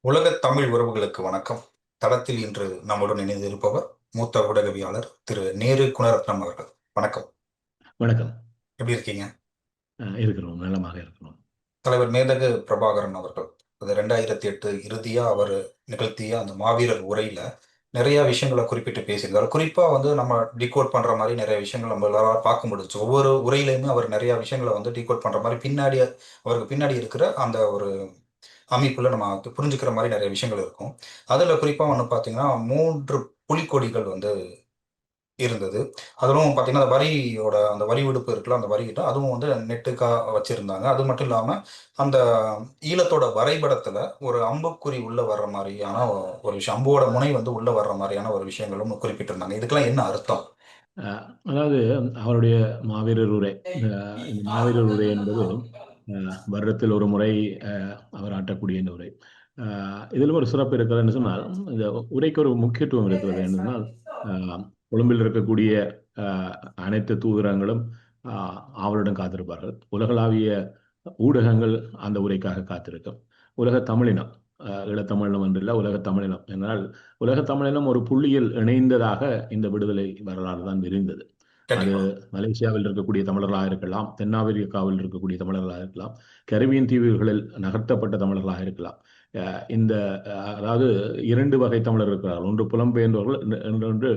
உலகத் தமிழ் உறவுகளுக்கு வணக்கம். தளத்தில் இன்று நம்முடன் இணைந்திருப்பவர் மூத்த ஊடகவியாளர் திரு நேரு குணரத்னம் அவர்கள். வணக்கம். வணக்கம். எப்படி இருக்கீங்க? இருக்கிறோம், நலமாக இருக்கிறோம். தலைவர் மேதகு பிரபாகரன் அவர்கள் அது 2008 இறுதியா அவர் நிகழ்த்திய அந்த மாவீரர் உரையில நிறைய விஷயங்களை குறிப்பிட்டு பேசியிருந்தார். குறிப்பா நம்ம டிகோட் பண்ற மாதிரி நிறைய விஷயங்கள் நம்ம எல்லாரும் பார்க்க முடிஞ்சுச்சு. ஒவ்வொரு உரையிலையுமே அவர் நிறைய விஷயங்களை டிகோட் பண்ற மாதிரி பின்னாடி அவருக்கு பின்னாடி இருக்கிற அந்த ஒரு அமைப்புல நம்ம புரிஞ்சுக்கிற மாதிரி நிறைய விஷயங்கள் இருக்கும். அதுல குறிப்பா பாத்தீங்கன்னா 3 புலிக்கொடிகள் இருந்தது. அதிலும் பாத்தீங்கன்னா அந்த வரியோட அந்த வரி விடுப்பு இருக்குல்ல, அந்த வரிகிட்ட அதுவும் நெட்டுக்கா வச்சிருந்தாங்க. அது மட்டும் இல்லாம அந்த ஈழத்தோட வரைபடத்துல ஒரு அம்புக்குறி உள்ள வர்ற மாதிரியான ஒரு விஷயம், அம்போட முனை உள்ள வர்ற மாதிரியான ஒரு விஷயங்களும் குறிப்பிட்டிருந்தாங்க. இதுக்கெல்லாம் என்ன அர்த்தம்? அதாவது அவருடைய மாவீரர் உரை. இந்த மாவீரர் உரை என்பது வருடத்தில் ஒரு முறை அவர் ஆற்றக்கூடிய இந்த உரை. இதில் ஒரு சிறப்பு இருக்கிறதுன்னு சொன்னால், இந்த உரைக்கு ஒரு முக்கியத்துவம் இருக்கிறது என்று சொன்னால், கொழும்பில் இருக்கக்கூடிய அனைத்து தூதரங்களும் ஆவலுடன் காத்திருப்பார்கள். உலகளாவிய ஊடகங்கள் அந்த உரைக்காக காத்திருக்கும். உலக தமிழினம், ஈழத்தமிழினம் என்றில்ல, உலக தமிழினம் என்றால் உலக தமிழினம் ஒரு புள்ளியில் இணைந்ததாக இந்த விடுதலை வரலாறு தான் விரிந்தது. அது கண்டிப்பா. மலேசியாவில் இருக்கக்கூடிய தமிழர்களாக இருக்கலாம், தென்னாப்பிரிக்காவில் இருக்கக்கூடிய தமிழர்களாக இருக்கலாம், கரிபியன் தீவுகளில் நகர்த்தப்பட்ட தமிழர்களாக இருக்கலாம். இந்த அதாவது இரண்டு வகை தமிழர் இருக்கிறார்கள். ஒன்று புலம்பெயர்ந்தவர்கள், இன்னொன்று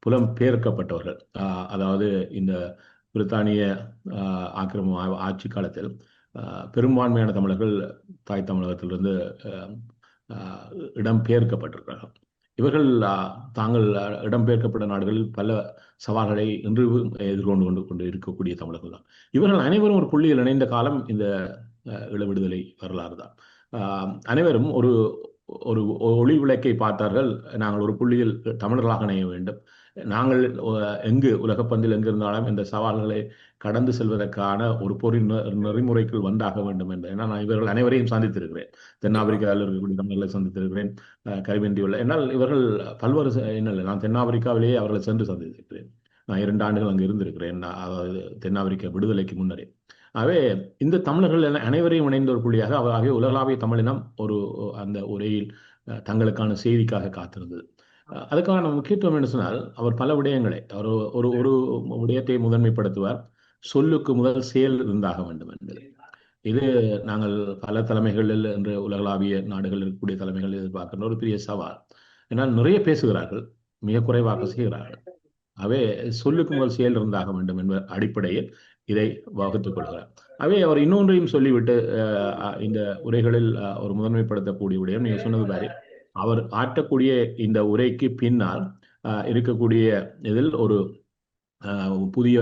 புலம்பெயர்க்கப்பட்டவர்கள். அதாவது இந்த பிரித்தானிய ஆக்கிரம ஆட்சி காலத்தில் பெரும்பான்மையான தமிழர்கள் தாய் தமிழகத்திலிருந்து அஹ், இடம்பெயர்க்கப்பட்டிருக்கிறார்கள். இவர்கள் தாங்கள் இடம்பெயர்க்கப்பட்ட நாடுகளில் பல சவால்களை இன்று எதிர்கொண்டு கொண்டு இருக்கக்கூடிய தமிழர்கள் தான். இவர்கள் அனைவரும் ஒரு புள்ளியில் இணைந்த காலம் இந்த ஈழ விடுதலை வரலாறு தான். அனைவரும் ஒரு ஒரு ஒளி விளக்கை பார்த்தார்கள். நாங்கள் ஒரு புள்ளியில் தமிழர்களாக இணைய வேண்டும். நாங்கள் எங்கு உலகப்பந்தில் எங்கிருந்தாலும் இந்த சவால்களை கடந்து செல்வதற்கான ஒரு பொருள் நெறிமுறைக்குள் வந்தாக வேண்டும் என்று. ஏன்னா நான் இவர்கள் அனைவரையும் சந்தித்திருக்கிறேன். கண்டிப்பா. தென்னாப்பிரிக்காவில் இருக்கக்கூடிய தமிழர்களை சந்தித்திருக்கிறேன். கரிபியன் தீவுல என்னால் இவர்கள் பல்வேறு என்ன நான் தென்னாப்பிரிக்காவிலேயே அவர்களை சென்று சந்தித்திருக்கிறேன். நான் 2 ஆண்டுகள் அங்கு இருந்திருக்கிறேன். அதாவது தென்னாப்பிரிக்க விடுதலைக்கு முன்னரே. ஆகவே இந்த தமிழர்கள் அனைவரையும் இணைந்த ஒரு புள்ளியாக ஆகவே உலகளாவிய தமிழினம் ஒரு அந்த உரையில் தங்களுக்கான செய்திக்காக காத்திருந்தது. அதுக்கான முக்கியத்துவம் என்ன சொன்னால், அவர் பல விடயங்களை அவர் ஒரு ஒரு விடயத்தை முதன்மைப்படுத்துவார். சொல்லுக்கு முதல் செயல் இருந்தாக வேண்டும் என்பது. இது நாங்கள் பல தலைமைகளில் என்று உலகளாவிய நாடுகளில் இருக்கக்கூடிய தலைமைகள் எதிர்பார்க்கின்ற ஒரு பெரிய சவால். ஏன்னால் நிறைய பேசுகிறார்கள், மிக குறைவாக செய்கிறார்கள். அவை சொல்லுக்கு முதல் செயல் இருந்தாக வேண்டும் என்ற அடிப்படையில் இதை வகுத்துக் கொள்கிறார். அவை அவர் இன்னொன்றையும் சொல்லிவிட்டு இந்த உரைகளில் ஒரு முதன்மைப்படுத்தக்கூடிய விடயம் நீங்க சொன்னது மாதிரி, அவர் ஆற்றக்கூடிய இந்த உரைக்கு பின்னால் இருக்கக்கூடிய இதில் ஒரு புதிய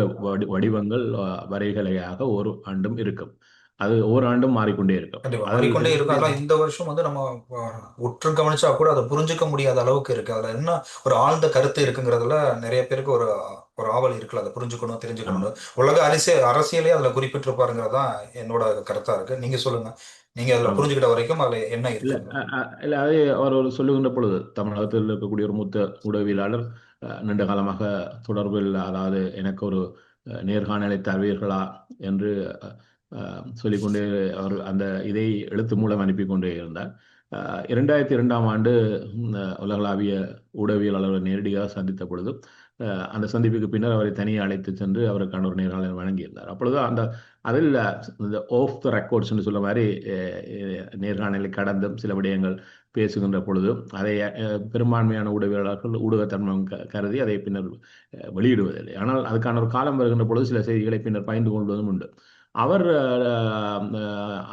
வடிவங்கள் வரைகலையாக ஒரு ஆண்டும் இருக்கும். அது ஒவ்வொரு ஆண்டும் மாறிக்கொண்டே இருக்கும். கண்டிப்பா அதில் மாறிக்கொண்டே இருக்கும். இருக்கக்கூடிய அதெல்லாம் இந்த வருஷம் நம்ம உற்று கவனிச்சா கூட அதை புரிஞ்சுக்க முடியாத அளவுக்கு இருக்கு. அதுல என்ன ஒரு ஆழ்ந்த கருத்து இருக்குங்கிறதுல நிறைய பேருக்கு ஒரு ஒரு ஆவல் இருக்குல்ல, அதை புரிஞ்சுக்கணும், ஆமா. தெரிஞ்சுக்கணும். உலக அரசியலே அதுல குறிப்பிட்டிருப்பாருங்கிறது தான் என்னோட கருத்தா இருக்கு. நீங்க சொல்லுங்க. நீங்க அதுல ஆமா. புரிஞ்சுக்கிட்ட வரைக்கும் அதுல என்ன இல்ல இருக்குங்க? இல்ல அது அவர் ஒரு சொல்லுகின்ற பொழுது தமிழகத்தில் இருக்கக்கூடிய ஒரு மூத்த ஊடகவியலாளர், நீண்ட காலமாக தொடர்பில், அதாவது எனக்கு ஒரு நேர்காணலை தருவீர்களா என்று சொல்லிக்கொண்டே அவர் அந்த இதை எழுத்து மூலம் அனுப்பி கொண்டே இருந்தார். 2002ஆம் ஆண்டு உலகளாவிய ஊடகவியலாளரை நேரடியாக சந்தித்த பொழுது அந்த சந்திப்புக்கு பின்னர் அவரை தனியே அழைத்து சென்று அவருக்கான ஒரு நேர்காணலை வழங்கியிருந்தார். அப்பொழுது அந்த அதில் இந்த ஆஃப் த ரெக்கார்ட்ஸ் என்று சொல்ல மாதிரி நேர்காணலை கடந்தும் சில விடயங்கள் பேசுகின்ற பொழுது அதை பெரும்பான்மையான ஊடகவியலாளர்கள் ஊடகத்தன்மை கருதி அதை பின்னர் வெளியிடுவதில்லை. ஆனால் அதுக்கான ஒரு காலம் வருகின்ற பொழுது சில செய்திகளை பின்னர் பகிர்ந்து கொள்வதும் உண்டு. அவர்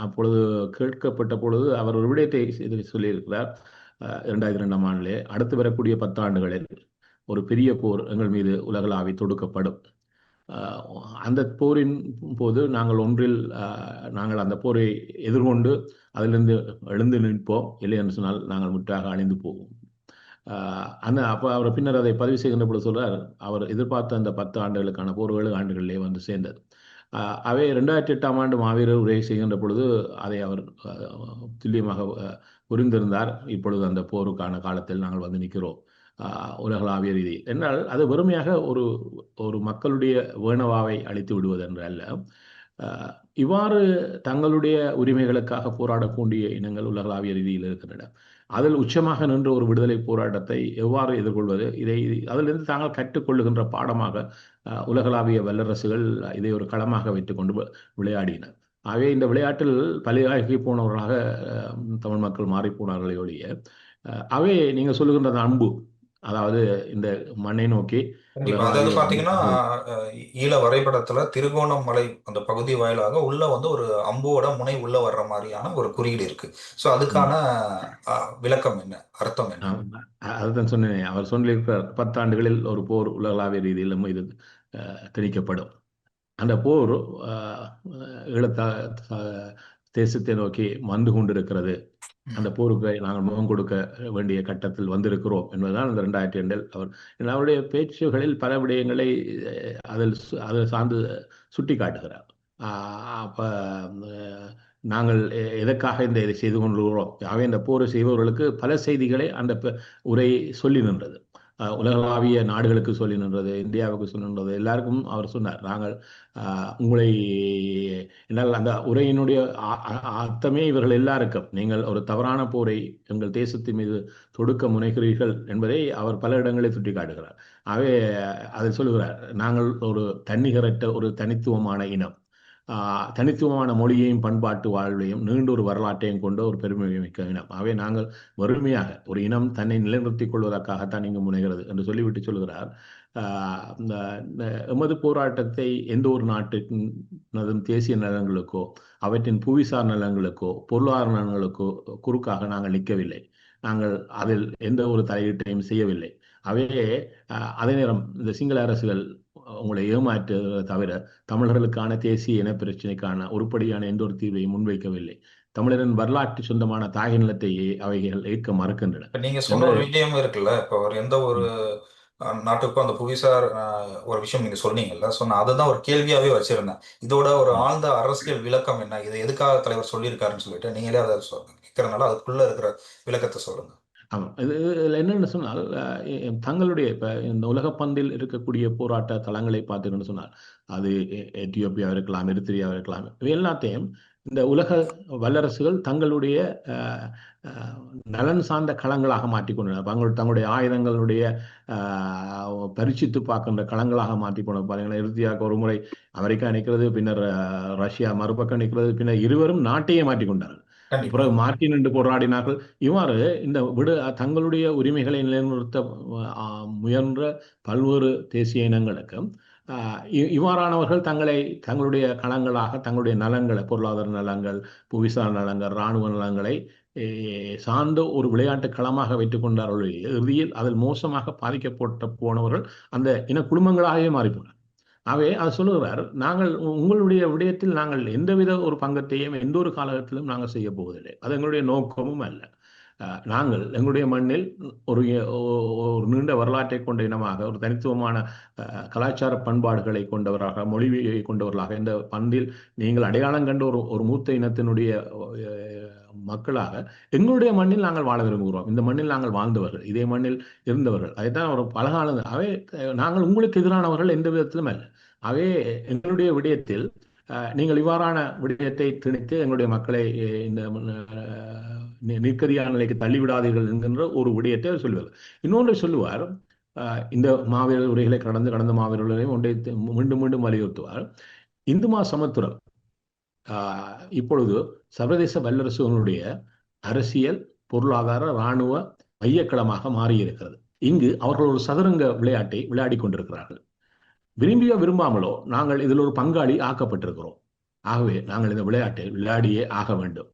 அப்பொழுது கேட்கப்பட்ட பொழுது அவர் ஒரு விடயத்தை சொல்லியிருக்கிறார். 2002ஆம் ஆண்டிலே அடுத்து வரக்கூடிய 10 ஆண்டுகளில் ஒரு பெரிய போர் எங்கள் மீது உலகளாவி தொடுக்கப்படும். அந்த போரின் போது நாங்கள் ஒன்றில் நாங்கள் அந்த போரை எதிர்கொண்டு அதிலிருந்து எழுந்து நிற்போம். இல்லை என்று சொன்னால் நாங்கள் முற்றாக அழிந்து போவோம். அந்த அப்போ அவர் பின்னர் அதை பதிவு செய்கின்ற பொழுது சொல்றார், அவர் எதிர்பார்த்த அந்த 10 ஆண்டுகளுக்கான போர் 7 ஆண்டுகளிலே வந்து சேர்ந்தது. அவை 2008ஆம் ஆண்டு மாவீரர் உரை செய்கின்ற பொழுது அதை அவர் துல்லியமாக புரிந்திருந்தார். இப்பொழுது அந்த போருக்கான காலத்தில் நாங்கள் வந்து நிற்கிறோம் உலகளாவிய ரீதி என்றால் அது வெறுமையாக ஒரு ஒரு மக்களுடைய வேணவாவை அழித்து விடுவது என்று அல்ல. இவ்வாறு தங்களுடைய உரிமைகளுக்காக போராடக்கூடிய இனங்கள் உலகளாவிய ரீதியில் இருக்கின்றன. அதில் உச்சமாக நின்ற ஒரு விடுதலை போராட்டத்தை எவ்வாறு எதிர்கொள்வது, அதிலிருந்து தாங்கள் கற்றுக்கொள்ளுகின்ற பாடமாக உலகளாவிய வல்லரசுகள் இதை ஒரு களமாக வைத்துக்கொண்டு விளையாடினர். ஆகவே இந்த விளையாட்டில் பலியாகி போனவர்களாக தமிழ் மக்கள் மாறிப்போனார்களே ஒழிய, அவை நீங்க சொல்லுகின்ற அந்த அன்பு, அதாவது இந்த மண்ணை நோக்கி கண்டிப்பா. அதாவது உலகளாவிய பாத்தீங்கன்னா, வல்லரசுகள். ஈழ வரைபடத்துல திருகோணமலை அந்த பகுதி வாயிலாக உள்ள வந்து ஒரு அம்போட முனை உள்ள வர்ற மாதிரியான ஒரு குறியீடு இருக்கு. ஸோ அதுக்கான ம். விளக்கம் என்ன? அர்த்தம் என்ன? அதுதான் சொன்னேனே, அவர் சொல்லியிருக்கிறார் 10 ஆண்டுகளில் ஒரு போர் உலகளாவிய ரீதியில் இது திணிக்கப்படும். அந்த போர் ஈழத்த தேசத்தை நோக்கி வந்து கொண்டிருக்கிறது. அந்த ம். போருக்கு நாங்கள் முகம் கொடுக்க வேண்டிய கட்டத்தில் வந்திருக்கிறோம் என்பதுதான் அந்த 2002 அவர் அவருடைய பேச்சுகளில் பல விடயங்களை அதில் சார்ந்து சுட்டி காட்டுகிறார். அப்ப நாங்கள் எதற்காக இதை செய்து கொண்டுள்ளோம், ஆகவே இந்த போரை செய்பவர்களுக்கு பல செய்திகளை அந்த உரை சொல்லி நின்றது. உலகளாவிய நாடுகளுக்கு சொல்லி நின்றது, இந்தியாவுக்கு சொல்லி நின்றது, எல்லாருக்கும் அவர் சொன்னார். நாங்கள் உங்களை, என்னால் அந்த உரையினுடைய அர்த்தமே இவர்கள் எல்லாருக்கும், நீங்கள் ஒரு தவறான போரை எங்கள் தேசத்தின் மீது தொடுக்க முனைகிறீர்கள் என்பதை அவர் பல இடங்களில் சுட்டிக்காட்டுகிறார். ஆகவே அதை சொல்லுகிறார், நாங்கள் ஒரு தன்னிகரற்ற ஒரு தனித்துவமான இனம், தனித்துவமான மொழியையும் பண்பாட்டு வாழ்வையும் நீண்ட ஒரு வரலாற்றையும் கொண்ட ஒரு பெருமை மிக்க இனம். ஆகவே நாங்கள் வறுமையாக ஒரு இனம் தன்னை நிலைநிறுத்திக் கொள்வதற்காகத்தான் இங்கு முனைகிறது என்று சொல்லிவிட்டு சொல்கிறார். எமது போராட்டத்தை எந்த ஒரு நாட்டின் தேசிய நலன்களுக்கோ அவற்றின் புவிசார் நலன்களுக்கோ பொருளாதார நலன்களுக்கோ குறுக்காக நாங்கள் நிற்கவில்லை. நாங்கள் அதில் எந்த ஒரு தலையீட்டையும் செய்யவில்லை. அவையே அதே நேரம் இந்த சிங்கள அரசுகள் உங்களை ஏமாற்றுவதை தவிர தமிழர்களுக்கான தேசிய இன பிரச்சனைக்கான உருப்படியான எந்த ஒரு தீர்வையும் முன்வைக்கவில்லை. தமிழரின் வரலாற்று சொந்தமான தாய் நிலத்தையே அவைகள் ஏற்க மறுக்கின்றன இப்ப நீங்க சொன்ன என்று. ஒரு விஷயம் இருக்குல்ல, இப்போ ஒரு எந்த ஒரு ம், நாட்டுக்கும் அந்த புவிசார் ஒரு விஷயம் நீங்க சொன்னீங்கல்ல, ஸோ நான் அதுதான் ஒரு கேள்வியாவே வச்சிருந்தேன். இதோட ஒரு ம். ஆழ்ந்த அரசியல் விளக்கம் என்ன, இதை எதுக்காக தலைவர் சொல்லியிருக்காருன்னு சொல்லிட்டு நீங்களே அதை கேட்கறதுனால அதுக்குள்ள இருக்கிற விளக்கத்தை சொல்லுங்க. ஆமாம். இதில் என்னென்னு சொன்னால், தங்களுடைய இப்போ இந்த உலகப்பந்தில் இருக்கக்கூடிய போராட்ட தளங்களை பார்த்தீங்கன்னு சொன்னால், அது எத்தியோப்பியா இருக்கலாம், எரித்திரியா இருக்கலாம், இவை எல்லாத்தையும் இந்த உலக வல்லரசுகள் தங்களுடைய அஹ், அஹ், நலன் சார்ந்த களங்களாக மாற்றிக்கொண்டனர். தங்களுடைய ஆயுதங்களுடைய பரீட்சித்து பார்க்கின்ற களங்களாக மாற்றிக்கொண்டு பாருங்கள். எரித்திரியாவுக்கு ஒரு முறை அமெரிக்கா நிற்கிறது, பின்னர் ரஷ்யா மறுபக்கம் நிற்கிறது, பின்னர் இருவரும் நாட்டையே மாற்றிக்கொண்டார்கள். கண்டிப்பா. பிறகு மார்ட்டின் என்று போராடினார்கள். இவ்வாறு இந்த தங்களுடைய உரிமைகளை நிலைநிறுத்த முயன்ற பல்வேறு தேசிய இனங்களுக்கு இவ்வாறானவர்கள் தங்களுடைய களங்களாக தங்களுடைய நலன்களை, பொருளாதார நலங்கள், புவிசார் நலங்கள், இராணுவ நலங்களை சார்ந்த ஒரு விளையாட்டு களமாக வைத்துக் கொண்டார்கள். இறுதியில் அதில் மோசமாக பாதிக்கப்பட்ட போனவர்கள் அந்த இன குடும்பங்களாகவே மாறிப்போனார். ஆகவே அது சொல்லுகிறார், நாங்கள் உங்களுடைய விடயத்தில் நாங்கள் எந்தவித ஒரு பங்கத்தையும் எந்த ஒரு காலகட்டத்திலும் நாங்கள் செய்ய போவதில்லை. அது எங்களுடைய நோக்கமும் அல்ல. நாங்கள் எங்களுடைய மண்ணில் ஒரு ஒரு நீண்ட வரலாற்றை கொண்ட இனமாக, ஒரு தனித்துவமான கலாச்சார பண்பாடுகளை கொண்டவராக, மொழியை கொண்டவர்களாக, இந்த பந்தில் நீங்கள் அடையாளம் கண்ட ஒரு ஒரு மூத்த இனத்தினுடைய மக்களாக எங்களுடைய மண்ணில் நாங்கள் வாழ விரும்புகிறோம். இந்த மண்ணில் நாங்கள் வாழ்ந்தவர்கள், இதே மண்ணில் இருந்தவர்கள், அதைத்தான் ஒரு பலகாலம். அவை நாங்கள் உங்களுக்கு எதிரானவர்கள் எந்த விதத்திலும் அல்ல. அவே எங்களுடைய விடயத்தில் நீங்கள் இவ்வாறான விடயத்தை திணித்து எங்களுடைய மக்களை இந்த நிற்கதியான நிலைக்கு தள்ளிவிடாதீர்கள் என்கின்ற ஒரு விடயத்தை அவர் சொல்லுவார். இன்னொன்று சொல்லுவார், இந்த மாவீரர் உரைகளை கடந்த மாவீரர் உரைகளையும் ஒன்றை மீண்டும் மீண்டும் வலியுறுத்துவார். இந்து மா சமத்துவம் இப்பொழுது சர்வதேச வல்லரசுகளுடைய அரசியல், பொருளாதார, இராணுவ மையக்களமாக மாறியிருக்கிறது. இங்கு அவர்கள் ஒரு சதுரங்க விளையாட்டை விளையாடி கொண்டிருக்கிறார்கள். விரும்பியோ விரும்பாமலோ நாங்கள் இதில் ஒரு பங்காளி ஆக்கப்பட்டிருக்கிறோம். ஆகவே நாங்கள் இந்த விளையாட்டை விளையாடியே ஆக வேண்டும்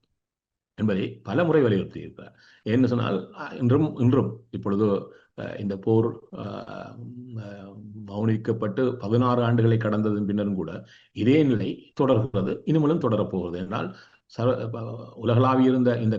என்பதை பல முறை வலியுறுத்தி இருக்கிறார். என்ன சொன்னால், இன்றும் இன்றும் இப்பொழுது இந்த போர் மௌனிக்கப்பட்டு 16 ஆண்டுகளை கடந்ததன் பின்னரும் கூட இதே நிலை தொடர்கிறது, இனிமேலும் தொடரப்போகிறது. என்றால் உலகளாவிய இருந்த இந்த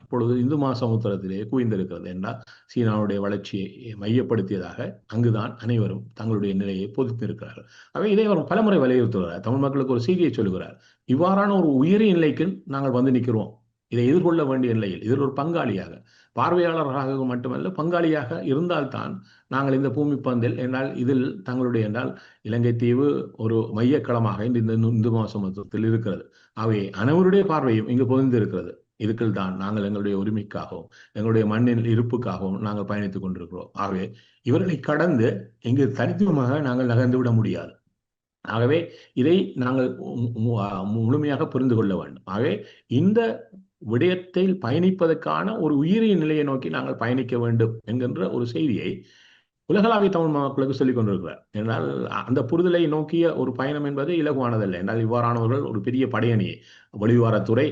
இப்பொழுது இந்து மகாசமுத்திரத்திலே குவிந்திருக்கிறது என்றால் சீனாவுடைய வளர்ச்சியை மையப்படுத்தியதாக அங்குதான் அனைவரும் தங்களுடைய நிலையை பொதித்திருக்கிறார்கள். அவை இதை அவர் பலமுறை வலியுறுத்துகிறார். தமிழ் மக்களுக்கு ஒரு செய்தியை சொல்லுகிறார், இவ்வாறான ஒரு உயரிய நிலைக்கு நாங்கள் வந்து நிற்கிறோம். இதை எதிர்கொள்ள வேண்டிய நிலையில் இதில் ஒரு பங்காளியாக, பார்வையாளர்களாக மட்டுமல்ல பங்காளியாக இருந்தால்தான் நாங்கள் இந்த பூமி பந்தில் என்றால் இதில் தங்களுடைய என்றால் இலங்கை தீவு ஒரு மையக்களமாக இந்த இந்து மகாசமுத்திரத்தில் இருக்கிறது. அவை அனைவருடைய பார்வையும் இங்கு பொதிந்து இருக்கிறது. இதுக்குள் தான் நாங்கள் எங்களுடைய உரிமைக்காகவும் எங்களுடைய மண்ணின் இருப்புக்காகவும் நாங்கள் பயணித்துக் கொண்டிருக்கிறோம். ஆகவே இவர்களை கடந்து இங்கு தனித்துவமாக நாங்கள் நகர்ந்து விட முடியாது. ஆகவே இதை நாங்கள் முழுமையாக புரிந்து கொள்ள வேண்டும். ஆகவே இந்த விடயத்தில் பயணிப்பதற்கான ஒரு உயிரிய நிலையை நோக்கி நாங்கள் பயணிக்க வேண்டும் என்கின்ற ஒரு செய்தியை உலகளாவிய தமிழ் மக்களுக்கு சொல்லிக் கொண்டிருக்கிறார். என்றால் அந்த புரிதலை நோக்கிய ஒரு பயணம் என்பது இலகுவானதல்ல. என்றால் இவ்வாறானவர்கள் ஒரு பெரிய படையணியை, வெளிவாரத்துறை,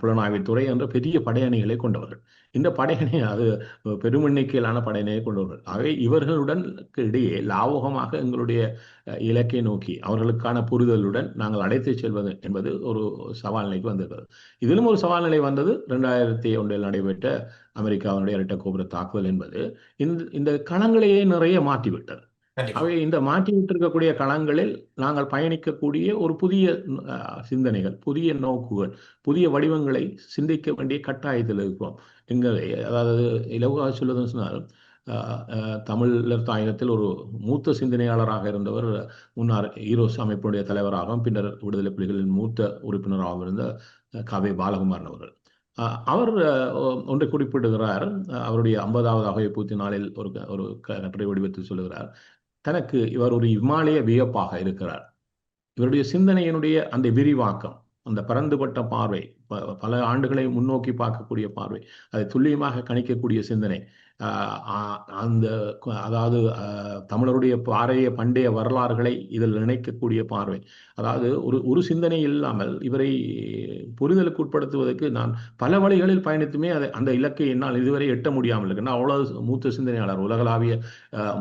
புலனாய்வுத்துறை என்ற பெரிய படையணிகளை கொண்டவர்கள். இந்த படையணி அது பெரும் எண்ணிக்கையிலான படையணியை கொண்டவர்கள். ஆகவே இவர்களுடன் இடையே லாவகமாக எங்களுடைய இலக்கை நோக்கி அவர்களுக்கான புரிதலுடன் நாங்கள் அழைத்து செல்வது என்பது ஒரு சவால் நிலைக்கு வந்திருக்கிறது. இதிலும் ஒரு சவால் நிலை வந்தது 2001 நடைபெற்ற அமெரிக்காவினுடைய இரட்டை கோபுர தாக்குதல் என்பது இந்த களங்களையே நிறைய மாற்றிவிட்டது. கண்டிப்பா. அவை இந்த மாற்றி விட்டிருக்கக்கூடிய களங்களில் நாங்கள் பயணிக்கக்கூடிய ஒரு புதிய சிந்தனைகள், புதிய நோக்குகள், புதிய வடிவங்களை சிந்திக்க வேண்டிய கட்டாயத்தில் இருக்கிறோம். எங்களை அதாவது இலகுவாக சொல்வதுன்னு சொன்னால் தமிழர் தாயகத்தில் ஒரு மூத்த சிந்தனையாளராக இருந்தவர், முன்னார் ஈரோஸ் அமைப்பினுடைய தலைவராகவும் பின்னர் விடுதலை புலிகளின் மூத்த உறுப்பினராகவும் இருந்த கவே பாலகுமாரன் அவர்கள். அவர் ஒன்றை குறிப்பிடுகிறார். அவருடைய 50வது அகவை பூர்த்தி நாளில் ஒரு கட்டுரை வடிவத்தில் சொல்லுகிறார், தனக்கு இவர் ஒரு இமாலய வியப்பாக இருக்கிறார். இவருடைய சிந்தனையினுடைய அந்த விரிவாக்கம், அந்த பரந்துபட்ட பார்வை, பல ஆண்டுகளை முன்னோக்கி பார்க்கக்கூடிய பார்வை, அதை துல்லியமாக கணிக்கக்கூடிய சிந்தனை, அந்த அதாவது தமிழருடைய பாறைய பண்டைய வரலாறுகளை இதில் நினைக்கக்கூடிய பார்வை, அதாவது ஒரு சிந்தனை இல்லாமல் இவரை புரிதலுக்கு உட்படுத்துவதற்கு நான் பல வழிகளில் பயணித்துமே அந்த இலக்கை என்னால் இதுவரை எட்ட முடியாமல் இருக்கு. அவ்வளவு மூத்த சிந்தனையாளர், உலகளாவிய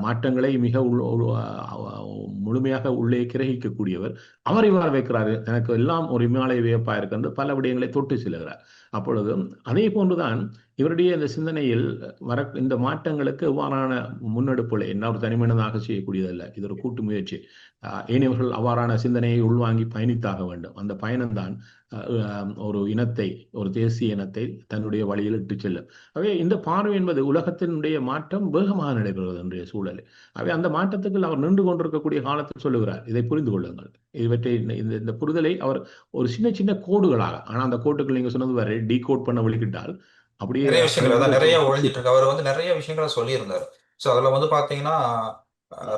மாற்றங்களை மிக முழுமையாக உள்ளே கிரகிக்கக்கூடியவர். அவர் இவ்வாறு வைக்கிறார், எனக்கு எல்லாம் ஒரு இமாலய வியப்பா இருக்கின்ற பல விடயங்களை தொட்டு செல்கிறார். அப்பொழுது அதே போன்றுதான் இவருடைய இந்த சிந்தனையில் இந்த மாற்றங்களுக்கு எவ்வாறான முன்னெடுப்புகளை என்ன ஒரு தனிமனிதனாக செய்யக்கூடியதல்ல, இது ஒரு கூட்டு முயற்சி. ஏனையவர்கள் அவ்வாறான சிந்தனையை உள்வாங்கி பயணித்தாக வேண்டும். அந்த பயணம்தான் ஒரு இனத்தை, ஒரு தேசிய இனத்தை தன்னுடைய வழியில் இட்டு செல்லும். ஆகவே இந்த பார்வை என்பது உலகத்தினுடைய மாற்றம் வேகமாக நடைபெறுவது இன்றைய சூழலில். ஆகவே அந்த மாற்றத்துக்கு அவர் நின்று கொண்டிருக்கக்கூடிய காலத்தில் சொல்லுகிறார், இதை புரிந்து கொள்ளுங்கள். இவற்றை இந்த புரிதலை அவர் ஒரு சின்ன சின்ன கோடுகளாக, ஆனால் அந்த கோட்டுகள் நீங்க சொன்னது வரை டீகோட் பண்ண வழிகிட்டால் அப்படியே நிறைய விஷயங்கள் அதான் நிறைய ஒழிஞ்சிட்டு இருக்கு. அவர் வந்து நிறைய விஷயங்களை சொல்லியிருந்தார். ஸோ அதுல வந்து பாத்தீங்கன்னா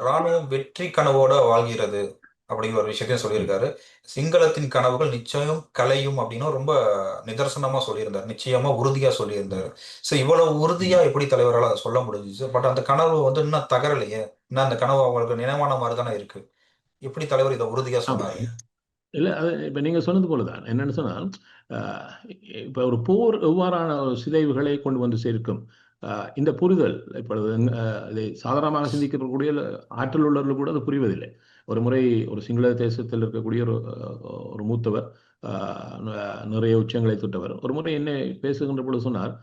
ராணுவம் வெற்றி கனவோட வாழ்கிறது அப்படிங்கிற ஒரு விஷயத்தையும் சொல்லியிருக்காரு. சிங்களத்தின் கனவுகள் நிச்சயம் கலையும் அப்படின்னு ரொம்ப நிதர்சனமா சொல்லியிருந்தார். நிச்சயமா உறுதியா சொல்லியிருந்தாரு. ஸோ இவ்வளவு உறுதியா எப்படி தலைவரால் அதை சொல்ல முடிஞ்சிச்சு? பட் அந்த கனவு வந்து இன்னும் தகரலையே, இன்னும் அந்த கனவு அவங்களுக்கு நினைவான மாதிரி தானே இருக்கு. எப்படி தலைவர் இதை உறுதியா சொன்னாரு? இல்லை, அது இப்போ நீங்கள் சொன்னது போல தான். என்னென்னு சொன்னால், இப்போ ஒரு போர் எவ்வாறான சிதைவுகளை கொண்டு வந்து சேர்க்கும், இந்த புரிதல் இப்பொழுது இதை சாதாரணமாக சிந்திக்கக்கூடிய ஆற்றல் உள்ளவர்கள் கூட அது புரிவதில்லை. ஒரு முறை ஒரு சிங்கள தேசத்தில் இருக்கக்கூடிய ஒரு மூத்தவர், நிறைய உச்சங்களை தொட்டவர், ஒரு முறை என்ன பேசுகின்ற பொழுது சொன்னார்,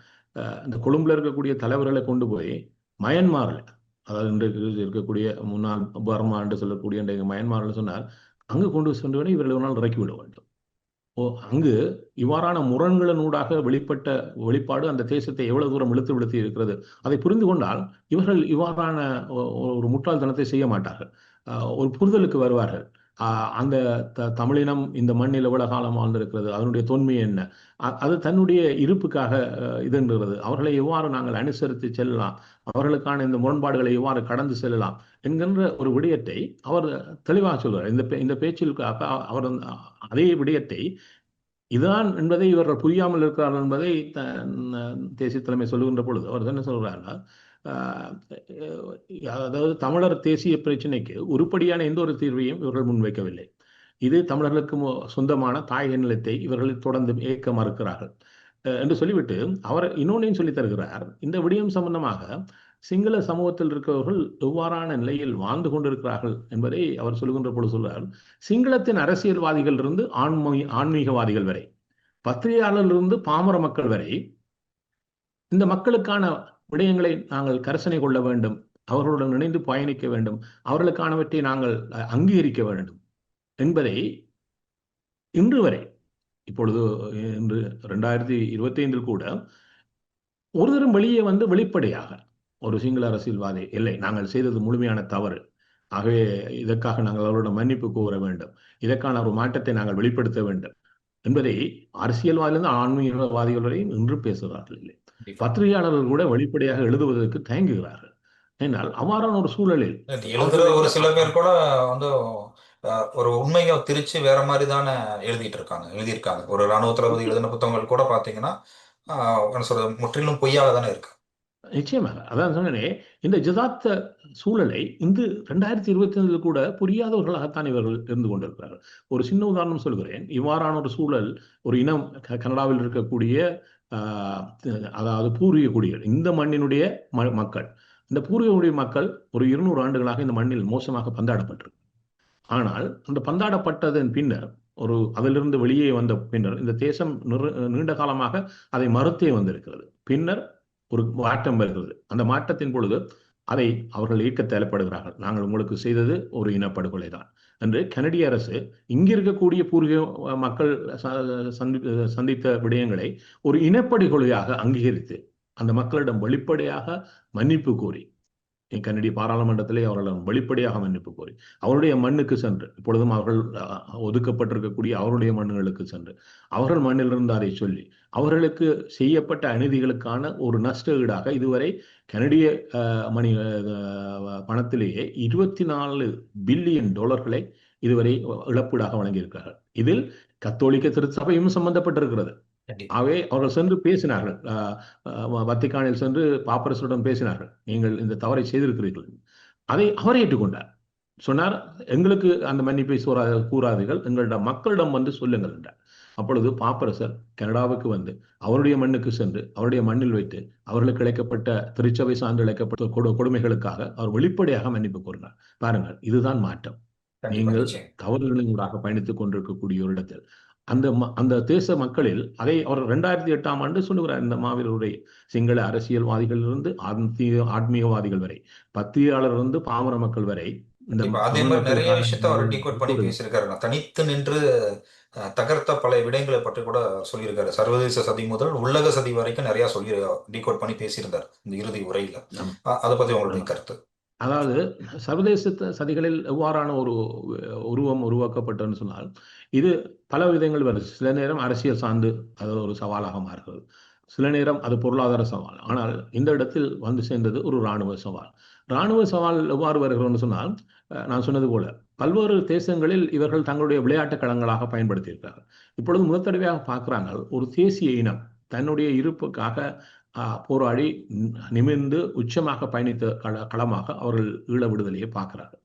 இந்த கொழும்புல இருக்கக்கூடிய தலைவர்களை கொண்டு போய் மயன்மாரில், அதாவது இன்றைக்கு இருக்கக்கூடிய முன்னாள் பர்மா என்று சொல்லக்கூடிய இன்றைக்கு மயன்மாரில் சொன்னார், அங்கு கொண்டு சென்று இவர்கள் ஒரு நாள் இறக்கி விட வேண்டும். அங்கு இவ்வாறான முரண்களினூடாக வெளிப்பட்ட வெளிப்பாடு அந்த தேசத்தை எவ்வளவு தூரம் இழுத்து இருக்கிறது, அதை புரிந்து கொண்டால் இவர்கள் இவ்வாறான ஒரு முட்டாள்தனத்தை செய்ய மாட்டார்கள். ஒரு புரிதலுக்கு வருவார்கள். அந்த தமிழினம் இந்த மண்ணில் எவ்வளவு காலம் வாழ்ந்திருக்கிறது, அதனுடைய தொன்மை என்ன, அது தன்னுடைய இருப்புக்காக இதுன்றது, அவர்களை எவ்வாறு நாங்கள் அனுசரித்து செல்லலாம், அவர்களுக்கான இந்த முரண்பாடுகளை எவ்வாறு கடந்து செல்லலாம் என்கின்ற ஒரு விடயத்தை அவர் தெளிவாக சொல்வார். இந்த பேச்சில் அவர் அதே விடயத்தை இதுதான் என்பதை இவர்கள் புரியாமல் இருக்கிறார்கள் என்பதை தேசிய தலைமை சொல்லுகின்ற பொழுது அவர் என்ன சொல்றாருன்னா, அதாவது தமிழர் தேசிய பிரச்சனைக்கு உருப்படியான எந்த ஒரு தீர்வையும் இவர்கள் முன்வைக்கவில்லை. இது தமிழர்களுக்கு சொந்தமான தாயக நிலத்தை இவர்கள் தொடர்ந்து ஏற்க மறுக்கிறார்கள் என்று சொல்லிவிட்டு அவர் இன்னொன்னையும் சொல்லி தருகிறார். இந்த விடயம் சம்பந்தமாக சிங்கள சமூகத்தில் இருக்கிறவர்கள் எவ்வாறான நிலையில் வாழ்ந்து கொண்டிருக்கிறார்கள் என்பதை அவர் சொல்லுகின்ற பொழுது சொல்றார், சிங்களத்தின் அரசியல்வாதிகள் இருந்து ஆன்மீகவாதிகள் வரை, பத்திரிகையாளரிலிருந்து பாமர மக்கள் வரை இந்த மக்களுக்கான விடயங்களை நாங்கள் கரிசனை கொள்ள வேண்டும், அவர்களுடன் இணைந்து பயணிக்க வேண்டும், அவர்களுக்கானவற்றை நாங்கள் அங்கீகரிக்க வேண்டும் என்பதை இன்று வரை இப்பொழுது இன்று 2025 கூட ஒருத்தரும் வெளியே வந்து வெளிப்படையாக ஒரு சிங்கள அரசியல்வாதி இல்லை நாங்கள் செய்தது முழுமையான தவறு, ஆகவே இதற்காக நாங்கள் அவரோட மன்னிப்பு கோர வேண்டும், இதற்கான ஒரு மாற்றத்தை நாங்கள் வெளிப்படுத்த வேண்டும் என்பதை அரசியல்வாதிலிருந்து ஆன்மீகவாதிகள் வரையும் இன்று பேசுகிறார்கள் இல்லை. கண்டிப்பா. பத்திரிகையாளர்கள் கூட வெளிப்படையாக எழுதுவதற்கு தயங்குகிறார்கள். ஏனால் அவ்வாறான ஒரு சூழலில் எழுதுற அவர்கள் ஒரு என்ன சில பேர் கூட வந்து ஒரு உண்மையை திரிச்சு வேற மாதிரி தானே எழுதியிருக்காங்க. ஒரு ராணுவ தளபதி எழுதின புத்தகங்கள் கூட பாத்தீங்கன்னா என்ன சொல்றது, முற்றிலும் பொய்யாக தானே இருக்கு. நிச்சயமாக அதான் சொன்னேனே, இந்த ஜதார்த்த சூழலை இந்த 2025 கூட புரியாதவர்களாகத்தான் இவர்கள் இருந்து கொண்டிருக்கிறார்கள். ஒரு சின்ன உதாரணம் சொல்கிறேன். இவ்வாறான ஒரு சூழல் ஒரு இனம் கனடாவில் இருக்கக்கூடிய அதாவது பூர்வீக குடிகள், இந்த மண்ணினுடைய மக்கள், இந்த பூர்வீக குடி மக்கள் ஒரு 200 ஆண்டுகளாக இந்த மண்ணில் மோசமாக பந்தாடப்பட்டிருக்கு. ஆனால் அந்த பந்தாடப்பட்டதன் பின்னர் அதிலிருந்து வெளியே வந்த பின்னர் இந்த தேசம் நீண்ட காலமாக அதை மறுத்தே வந்திருக்கிறது. பின்னர் ஒரு மாற்றம் வருகிறது. அந்த மாற்றத்தின் பொழுது அதை அவர்கள் ஈர்க்க தேவைப்படுகிறார்கள். நாங்கள் உங்களுக்கு செய்தது ஒரு இனப்படுகொலை தான் என்று கனடிய அரசு இங்கு இருக்கக்கூடிய பூர்வீக மக்கள் சந்தித்த விடயங்களை ஒரு இனப்படுகொலையாக அங்கீகரித்து அந்த மக்களிடம் வெளிப்படையாக மன்னிப்பு கோரி கனடிய பாராளுமன்றத்திலே அவர்களிடம் வெளிப்படையாக மன்னிப்பு கோரி அவருடைய மண்ணுக்கு சென்று, இப்பொழுதும் அவர்கள் ஒதுக்கப்பட்டிருக்கக்கூடிய அவருடைய மண்ணுகளுக்கு சென்று அவர்கள் மண்ணிலிருந்து அதை சொல்லி அவர்களுக்கு செய்யப்பட்ட அநீதிகளுக்கான ஒரு நஷ்ட ஈடாக இதுவரை கனடிய பணத்திலேயே 24 பில்லியன் டாலர்களை இதுவரை இழப்பீடாக வழங்கியிருக்கிறார்கள். இதில் கத்தோலிக்க திருச்சபையும் சம்பந்தப்பட்டிருக்கிறது. ஆகவே அவர்கள் சென்று பேசினார்கள், வத்திக்கானில் சென்று பாப்பரசுடன் பேசினார்கள், நீங்கள் இந்த தவறை செய்திருக்கிறீர்கள். அதை அவர் ஏற்றுக்கொண்டார். சொன்னார், எங்களுக்கு அந்த மன்னிப்பை கூறாதீர்கள், எங்களிடம் மக்களிடம் வந்து சொல்லுங்கள் என்றார். அப்பொழுது பாப்பரசர் கனடாவுக்கு வந்து அவருடைய மண்ணுக்கு சென்று அவருடைய மண்ணில் வைத்து அவர்களுக்கு இழைக்கப்பட்ட திருச்சபை சார்ந்து இழைக்கப்பட்ட கொடுமைகளுக்காக அவர் வெளிப்படையாக மன்னிப்பு கூறினார். பாருங்கள், இதுதான் மாற்றம். நீங்கள் தவறுகளின் ஊடாக பயணித்துக் கொண்டிருக்கக்கூடிய ஒரு இடத்தில் அந்த தேச மக்களில் அதை அவர் 2008ஆம் ஆண்டு சொல்லுகிறார். இந்த மாவீரருரை சிங்கள அரசியல்வாதிகளிலிருந்து ஆன்மீகவாதிகள் வரை, பத்திரிகையாளரிலிருந்து பாமர மக்கள் வரை அதே மாதிரி நிறைய விஷயத்த அவர் டீகோட் பண்ணி பேசியிருக்காரு. தனித்து நின்று தகர்த்த பல விடயங்களை பற்றி கூட சொல்லியிருக்காரு. சர்வதேச சதி முதல் உள்ளக சதி வரைக்கும் நிறைய சொல்லி டீகோட் பண்ணி பேசியிருந்தார் இந்த இறுதி உரையில. அதை பத்தி உங்களுடைய கருத்து? அதாவது சர்வதேச சதிகளில் எவ்வாறான ஒரு உருவம் உருவாக்கப்பட்டதுன்னு சொன்னால் இது பல விதங்கள் வருது. சில நேரம் அரசியல் சார்ந்து அது ஒரு சவாலாக மாறுகிறது, சில நேரம் அது பொருளாதார சவால். ஆனால் இந்த இடத்தில் வந்து சேர்ந்தது ஒரு இராணுவ சவால். இராணுவ சவால் எவ்வாறு வருகிறோம்னு சொன்னால், நான் சொன்னது போல பல்வேறு தேசங்களில் இவர்கள் தங்களுடைய விளையாட்டு களங்களாக பயன்படுத்தியிருக்கிறார்கள். இப்பொழுது முதல் தடவையாக பார்க்கிறாங்க, ஒரு தேசிய இனம் தன்னுடைய இருப்புக்காக போராடி நிமிர்ந்து உச்சமாக பயணித்த களமாக அவர்கள் ஈழ விடுதலையை பார்க்கிறார்கள்.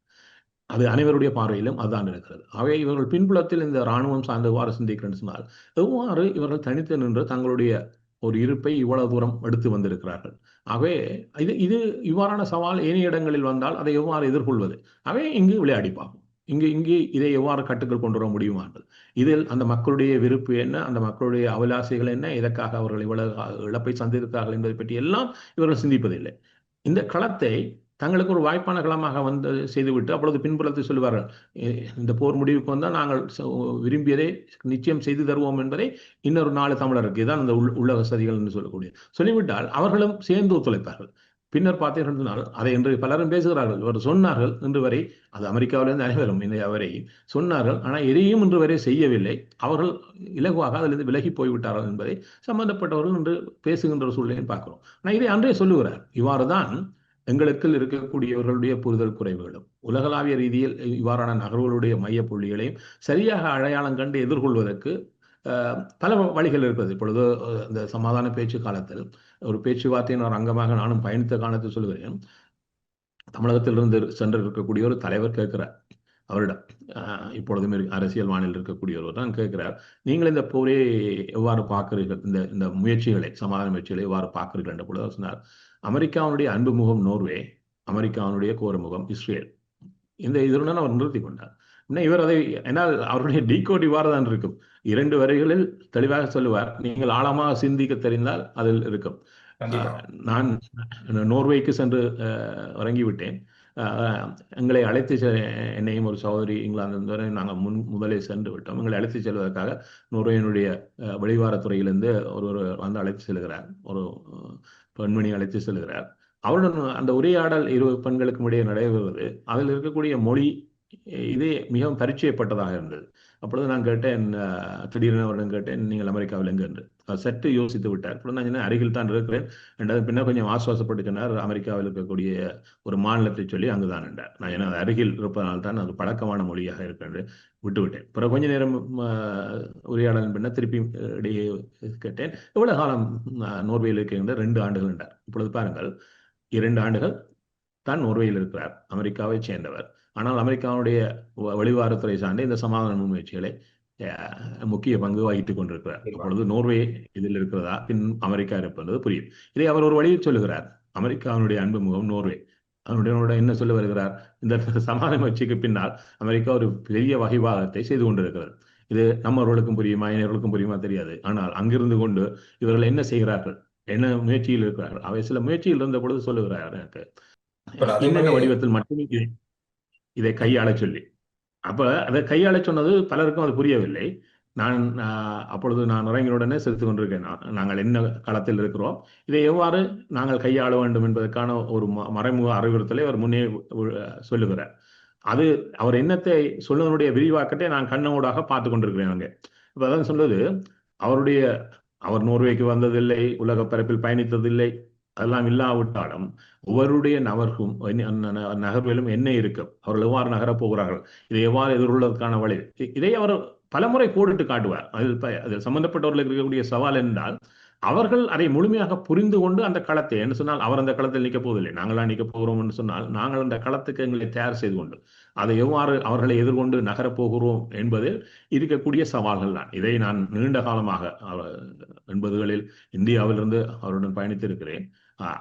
அது அனைவருடைய பார்வையிலும் அதுதான் இருக்கிறது. ஆகவே இவர்கள் பின்புலத்தில் இந்த இராணுவம் சார்ந்த எவ்வாறு சிந்திக்கிறேன்னு சொன்னால், எவ்வாறு இவர்கள் தனித்து நின்று தங்களுடைய ஒரு இருப்பை இவ்வளவு தூரம் எடுத்து வந்திருக்கிறார்கள். ஆகவே இது இவ்வாறான சவால் ஏனைய இடங்களில் வந்தால் அதை எவ்வாறு எதிர்கொள்வது, ஆகவே இங்கு விளையாடி பார்ப்போம். இங்கு இதை எவ்வாறு கட்டுக்குள் கொண்டு வர முடியுமார்கள். இதில் அந்த மக்களுடைய விருப்பு என்ன, அந்த மக்களுடைய அபிலாசைகள் என்ன, எதற்காக அவர்கள் இவ்வளவு இழப்பை சந்தித்திருக்கிறார்கள் என்பதை பற்றி எல்லாம் இவர்கள் சிந்திப்பதில்லை. இந்த களத்தை தங்களுக்கு ஒரு வாய்ப்பான களமாக வந்து செய்துவிட்டு அப்பொழுது பின்புலத்தை சொல்லுவார்கள், இந்த போர் முடிவுக்கு வந்தால் நாங்கள் விரும்பியதை நிச்சயம் செய்து தருவோம் என்பதை இன்னொரு 4 தமிழருக்கு இதுதான் இந்த உள்ள வசதிகள் என்று சொல்லக்கூடிய சொல்லிவிட்டால் அவர்களும் சேர்ந்து ஒத்துழைப்பார்கள். பின்னர் பார்த்தீர்கள் அதை என்று பலரும் பேசுகிறார்கள். இவர் சொன்னார்கள் இன்று வரை, அது அமெரிக்காவிலிருந்து அனைவரும் அவரை சொன்னார்கள், ஆனால் எதையும் இன்று வரை செய்யவில்லை, அவர்கள் இலகுவாக அதிலிருந்து விலகி போய்விட்டார்கள் என்பதை சம்பந்தப்பட்டவர்கள் என்று பேசுகின்ற சூழ்நிலையை பார்க்கிறோம். ஆனால் இதை அன்றே சொல்லுகிறார், இவ்வாறுதான் எங்களுக்கு இருக்கக்கூடியவர்களுடைய புரிதல் குறைவுகளும் உலகளாவிய ரீதியில் இவ்வாறான நகர்வுகளுடைய மைய புள்ளிகளையும் சரியாக அடையாளம் கண்டு எதிர்கொள்வதற்கு பல வழிகள் இருக்கிறது. இப்பொழுது இந்த சமாதான பேச்சு காலத்தில் ஒரு பேச்சுவார்த்தையின் ஒரு அங்கமாக நானும் பயணித்த காலத்தில் சொல்கிறேன், தமிழகத்திலிருந்து சென்று இருக்கக்கூடிய ஒரு தலைவர் கேட்கிறார் அவரிடம், இப்பொழுதும் அரசியல் வானில் இருக்கக்கூடிய ஒருவர் தான் கேட்கிறார், நீங்கள் இந்த போரை எவ்வாறு பார்க்கிறீர்கள், இந்த முயற்சிகளை சமாதான முயற்சிகளை எவ்வாறு பார்க்கிறீர்கள் என்ற பொழுது சொன்னார், அமெரிக்காவுடைய அன்பு முகம் நோர்வே, அமெரிக்காவுடைய கோரமுகம் இஸ்ரேல், இந்த இதுடன் அவர் நிறுத்தி கொண்டார். இவர் அதை என்னால் அவருடைய டீகோட் இவ்வாறு தான் இருக்கும். 2 வரிகளில் தெளிவாக சொல்லுவார், நீங்கள் ஆழமாக சிந்திக்க தெரிந்தால் அதில் இருக்கும். நான் நோர்வேக்கு சென்று இறங்கிவிட்டேன். எங்களை அழைத்து என்னையும் ஒரு சகோதரி இங்கிலாந்து வரை நாங்கள் முதலே சென்று விட்டோம். எங்களை அழைத்து செல்வதற்காக நோர்வேயினுடைய வெளிவாரத்துறையிலிருந்து ஒருவர் வந்து அழைத்து செல்கிறார். ஒரு பெண்மணி அழைத்து செல்கிறார். அவருடன் அந்த உரையாடல் இரு பெண்களுக்கும் இடையே நடைபெறுவது, அதில் இருக்கக்கூடிய மொழி இதே மிகவும் பரிச்சயப்பட்டதாக இருந்தது. அப்பொழுது நான் கேட்டேன், திடீரென அவரிடம் கேட்டேன், நீங்கள் அமெரிக்காவில் எங்கு என்று. அவர் சற்று யோசித்து விட்டார். அப்பொழுது நான் சொன்னேன், அருகில் தான் இருக்கிறேன் என்றது. பின்னர் கொஞ்சம் ஆசுவாசப்பட்டு சொன்னார், அமெரிக்காவில் இருக்கக்கூடிய ஒரு மாநிலத்தை சொல்லி அங்குதான் என்றார். நான் ஏன்னா அது அருகில் இருப்பதனால் தான் அது பழக்கமான மொழியாக இருக்கிறது விட்டுவிட்டேன். பிறகு கொஞ்ச நேரம் உரையாடலின் பின்னர் திருப்பி இடையே கேட்டேன், எவ்வளவு காலம் நோர்வேயில் இருக்கின்ற? 2 ஆண்டுகள் என்றார். இப்பொழுது பாருங்கள், 2 ஆண்டுகள் தான் நோர்வேயில் இருக்கிறார், அமெரிக்காவை சேர்ந்தவர். ஆனால் அமெரிக்காவுடைய வெளிவாரத்துறை சார்ந்த இந்த சமாதான முயற்சிகளை முக்கிய பங்கு வகித்துக் கொண்டிருக்கிறார். அப்பொழுது நோர்வே இதில் இருக்கிறதா, பின் அமெரிக்கா இருப்பது புரியும். இதை அவர் ஒரு வழியில் சொல்லுகிறார். அமெரிக்காவுடைய அன்பு முகம் நோர்வே. அவருடைய என்ன சொல்ல வருகிறார்? இந்த சமாதான முயற்சிக்கு பின்னால் அமெரிக்கா ஒரு பெரிய வகைவாதத்தை செய்து கொண்டிருக்கிறது. இது நம்மவர்களுக்கும் புரியுமா, இனர்களுக்கும் புரியுமா தெரியாது. ஆனால் அங்கிருந்து கொண்டு இவர்கள் என்ன செய்கிறார்கள், என்ன முயற்சியில் இருக்கிறார்கள், அவை சில முயற்சியில் இருந்த பொழுது சொல்லுகிறார் எனக்கு என்னென்ன வடிவத்தில் மட்டுமே இதை கையாள சொல்லி. அப்ப அதை கையாள சொன்னது பலருக்கும் அது புரியவில்லை. நான் அப்பொழுது நான் இறங்கினுடனே செலுத்திக் கொண்டிருக்கேன். நாங்கள் என்ன களத்தில் இருக்கிறோம், இதை எவ்வாறு நாங்கள் கையாள வேண்டும் என்பதற்கான ஒரு மறைமுக அறிவுறுத்தலை அவர் முன்னே சொல்லுகிறார். அது அவர் எண்ணத்தை சொல்லுவதனுடைய விரிவாக்கத்தை நான் கண்ணோடாக பார்த்து கொண்டிருக்கிறேன் அங்கே. இப்ப அதான் சொல்றது, அவர் நோர்வேக்கு வந்ததில்லை, உலக பரப்பில் பயணித்ததில்லை, அதெல்லாம் இல்லாவிட்டாலும் ஒவ்வொருடைய நகர்விலும் என்ன இருக்கும், அவர்கள் எவ்வாறு நகரப் போகிறார்கள், இதை எவ்வாறு எதிர்கொள்வதற்கான வழி, இதை அவர் பலமுறை கோடிட்டு காட்டுவார். அதில் சம்பந்தப்பட்டவர்களுக்கு இருக்கக்கூடிய சவால் என்றால் அவர்கள் அதை முழுமையாக புரிந்து கொண்டு அந்த களத்தை, என்று சொன்னால் அவர் அந்த களத்தில் நிற்கப் போவதில்லை, நாங்களா நிற்கப் போகிறோம் என்று சொன்னால் நாங்கள் அந்த களத்துக்கு எங்களை தயார் செய்து கொண்டு அதை எவ்வாறு அவர்களை எதிர்கொண்டு நகரப் போகிறோம் என்பதில் இருக்கக்கூடிய சவால்கள் தான். இதை நான் நீண்ட காலமாக 80களில் இந்தியாவிலிருந்து அவருடன் பயணித்திருக்கிறேன்.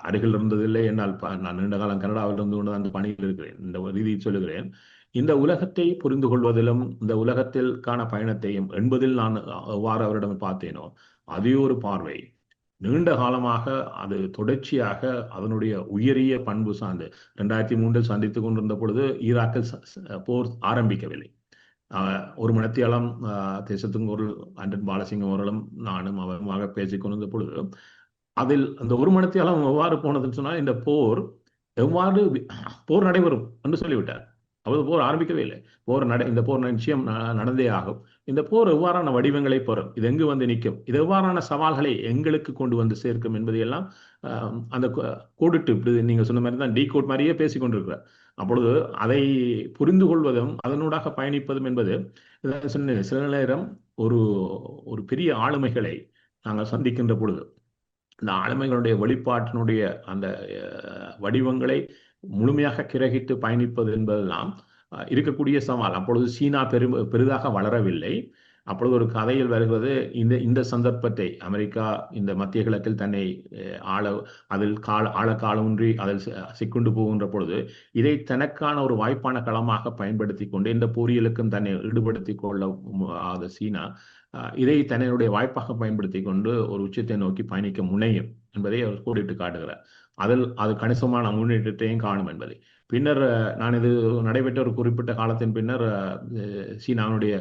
அருகில் இருந்ததில்லை என்னால். நான் நீண்ட காலம் கனடாவில் இருந்து கொண்டு அந்த பணியில் இருக்கிறேன். இந்த ரீதியில் சொல்லுகிறேன், இந்த உலகத்தை புரிந்து கொள்வதிலும் இந்த உலகத்திற்கான பயணத்தையும் 80ல் நான் எவ்வாறு அவரிடம் பார்த்தேனோ அதே ஒரு பார்வை நீண்ட காலமாக அது தொடர்ச்சியாக அதனுடைய உயரிய பண்பு சார்ந்து 2003 சந்தித்துக் கொண்டிருந்த பொழுது ஈராக்கில் போர் ஆரம்பிக்கவில்லை. ஒரு மணித்தியாலம் தேசத்தின் குரல் அண்டன் பாலசிங்கம் அவர்களும் நானும் அவருமாக பேசிக் கொண்டிருந்த பொழுது அதில் அந்த ஒரு மணித்தியாலம் எவ்வாறு போனதுன்னு சொன்னால், இந்த போர் எவ்வாறு போர் நடைபெறும் என்று சொல்லிவிட்டார். அவது போர் ஆரம்பிக்கவே இல்லை. இந்த போர் நிச்சயம் நடந்தே ஆகும். இந்த போர் எவ்வாறான வடிவங்களை பெறும், இது எங்கு வந்து நிற்கும், இது எவ்வாறான சவால்களை எங்களுக்கு கொண்டு வந்து சேர்க்கும் என்பதையெல்லாம் அந்த கோடிட்டு நீங்க சொன்ன மாதிரி தான் டீகோட் மாதிரியே பேசிக் கொண்டிருக்கிறார். அப்பொழுது அதை புரிந்து கொள்வதும் அதனூடாக பயணிப்பதும் என்பது சில நேரம் ஒரு பெரிய ஆளுமைகளை நாங்கள் சந்திக்கின்ற பொழுது இந்த ஆளுமைகளுடைய வெளிப்பாட்டினுடைய அந்த வடிவங்களை முழுமையாக கிரகித்து பயணிப்பது என்பதெல்லாம் இருக்கக்கூடிய சவால். அப்பொழுது சீனா பெரிதாக வளரவில்லை. அப்பொழுது ஒரு கதையில் வருகிறது, இந்த சந்தர்ப்பத்தை அமெரிக்கா இந்த மத்திய கிழக்கில் தன்னை ஆழ காலூன்றி அதில் சிக்குண்டு போகின்ற பொழுது இதை தனக்கான ஒரு வாய்ப்பான களமாக பயன்படுத்தி கொண்டு இந்த போரியலுக்கும் தன்னை ஈடுபடுத்தி கொள்ள சீனா இதை தன்னுடைய வாய்ப்பாக பயன்படுத்தி கொண்டு ஒரு உச்சத்தை நோக்கி பயணிக்க முனையும் என்பதை அவர் கோடிட்டு காட்டுகிறார். அது கணிசமான முன்னேற்றத்தையும் காணும் என்பதை. பின்னர் நான் இது நடைபெற்ற ஒரு குறிப்பிட்ட காலத்தின் பின்னர் சீனாவுடைய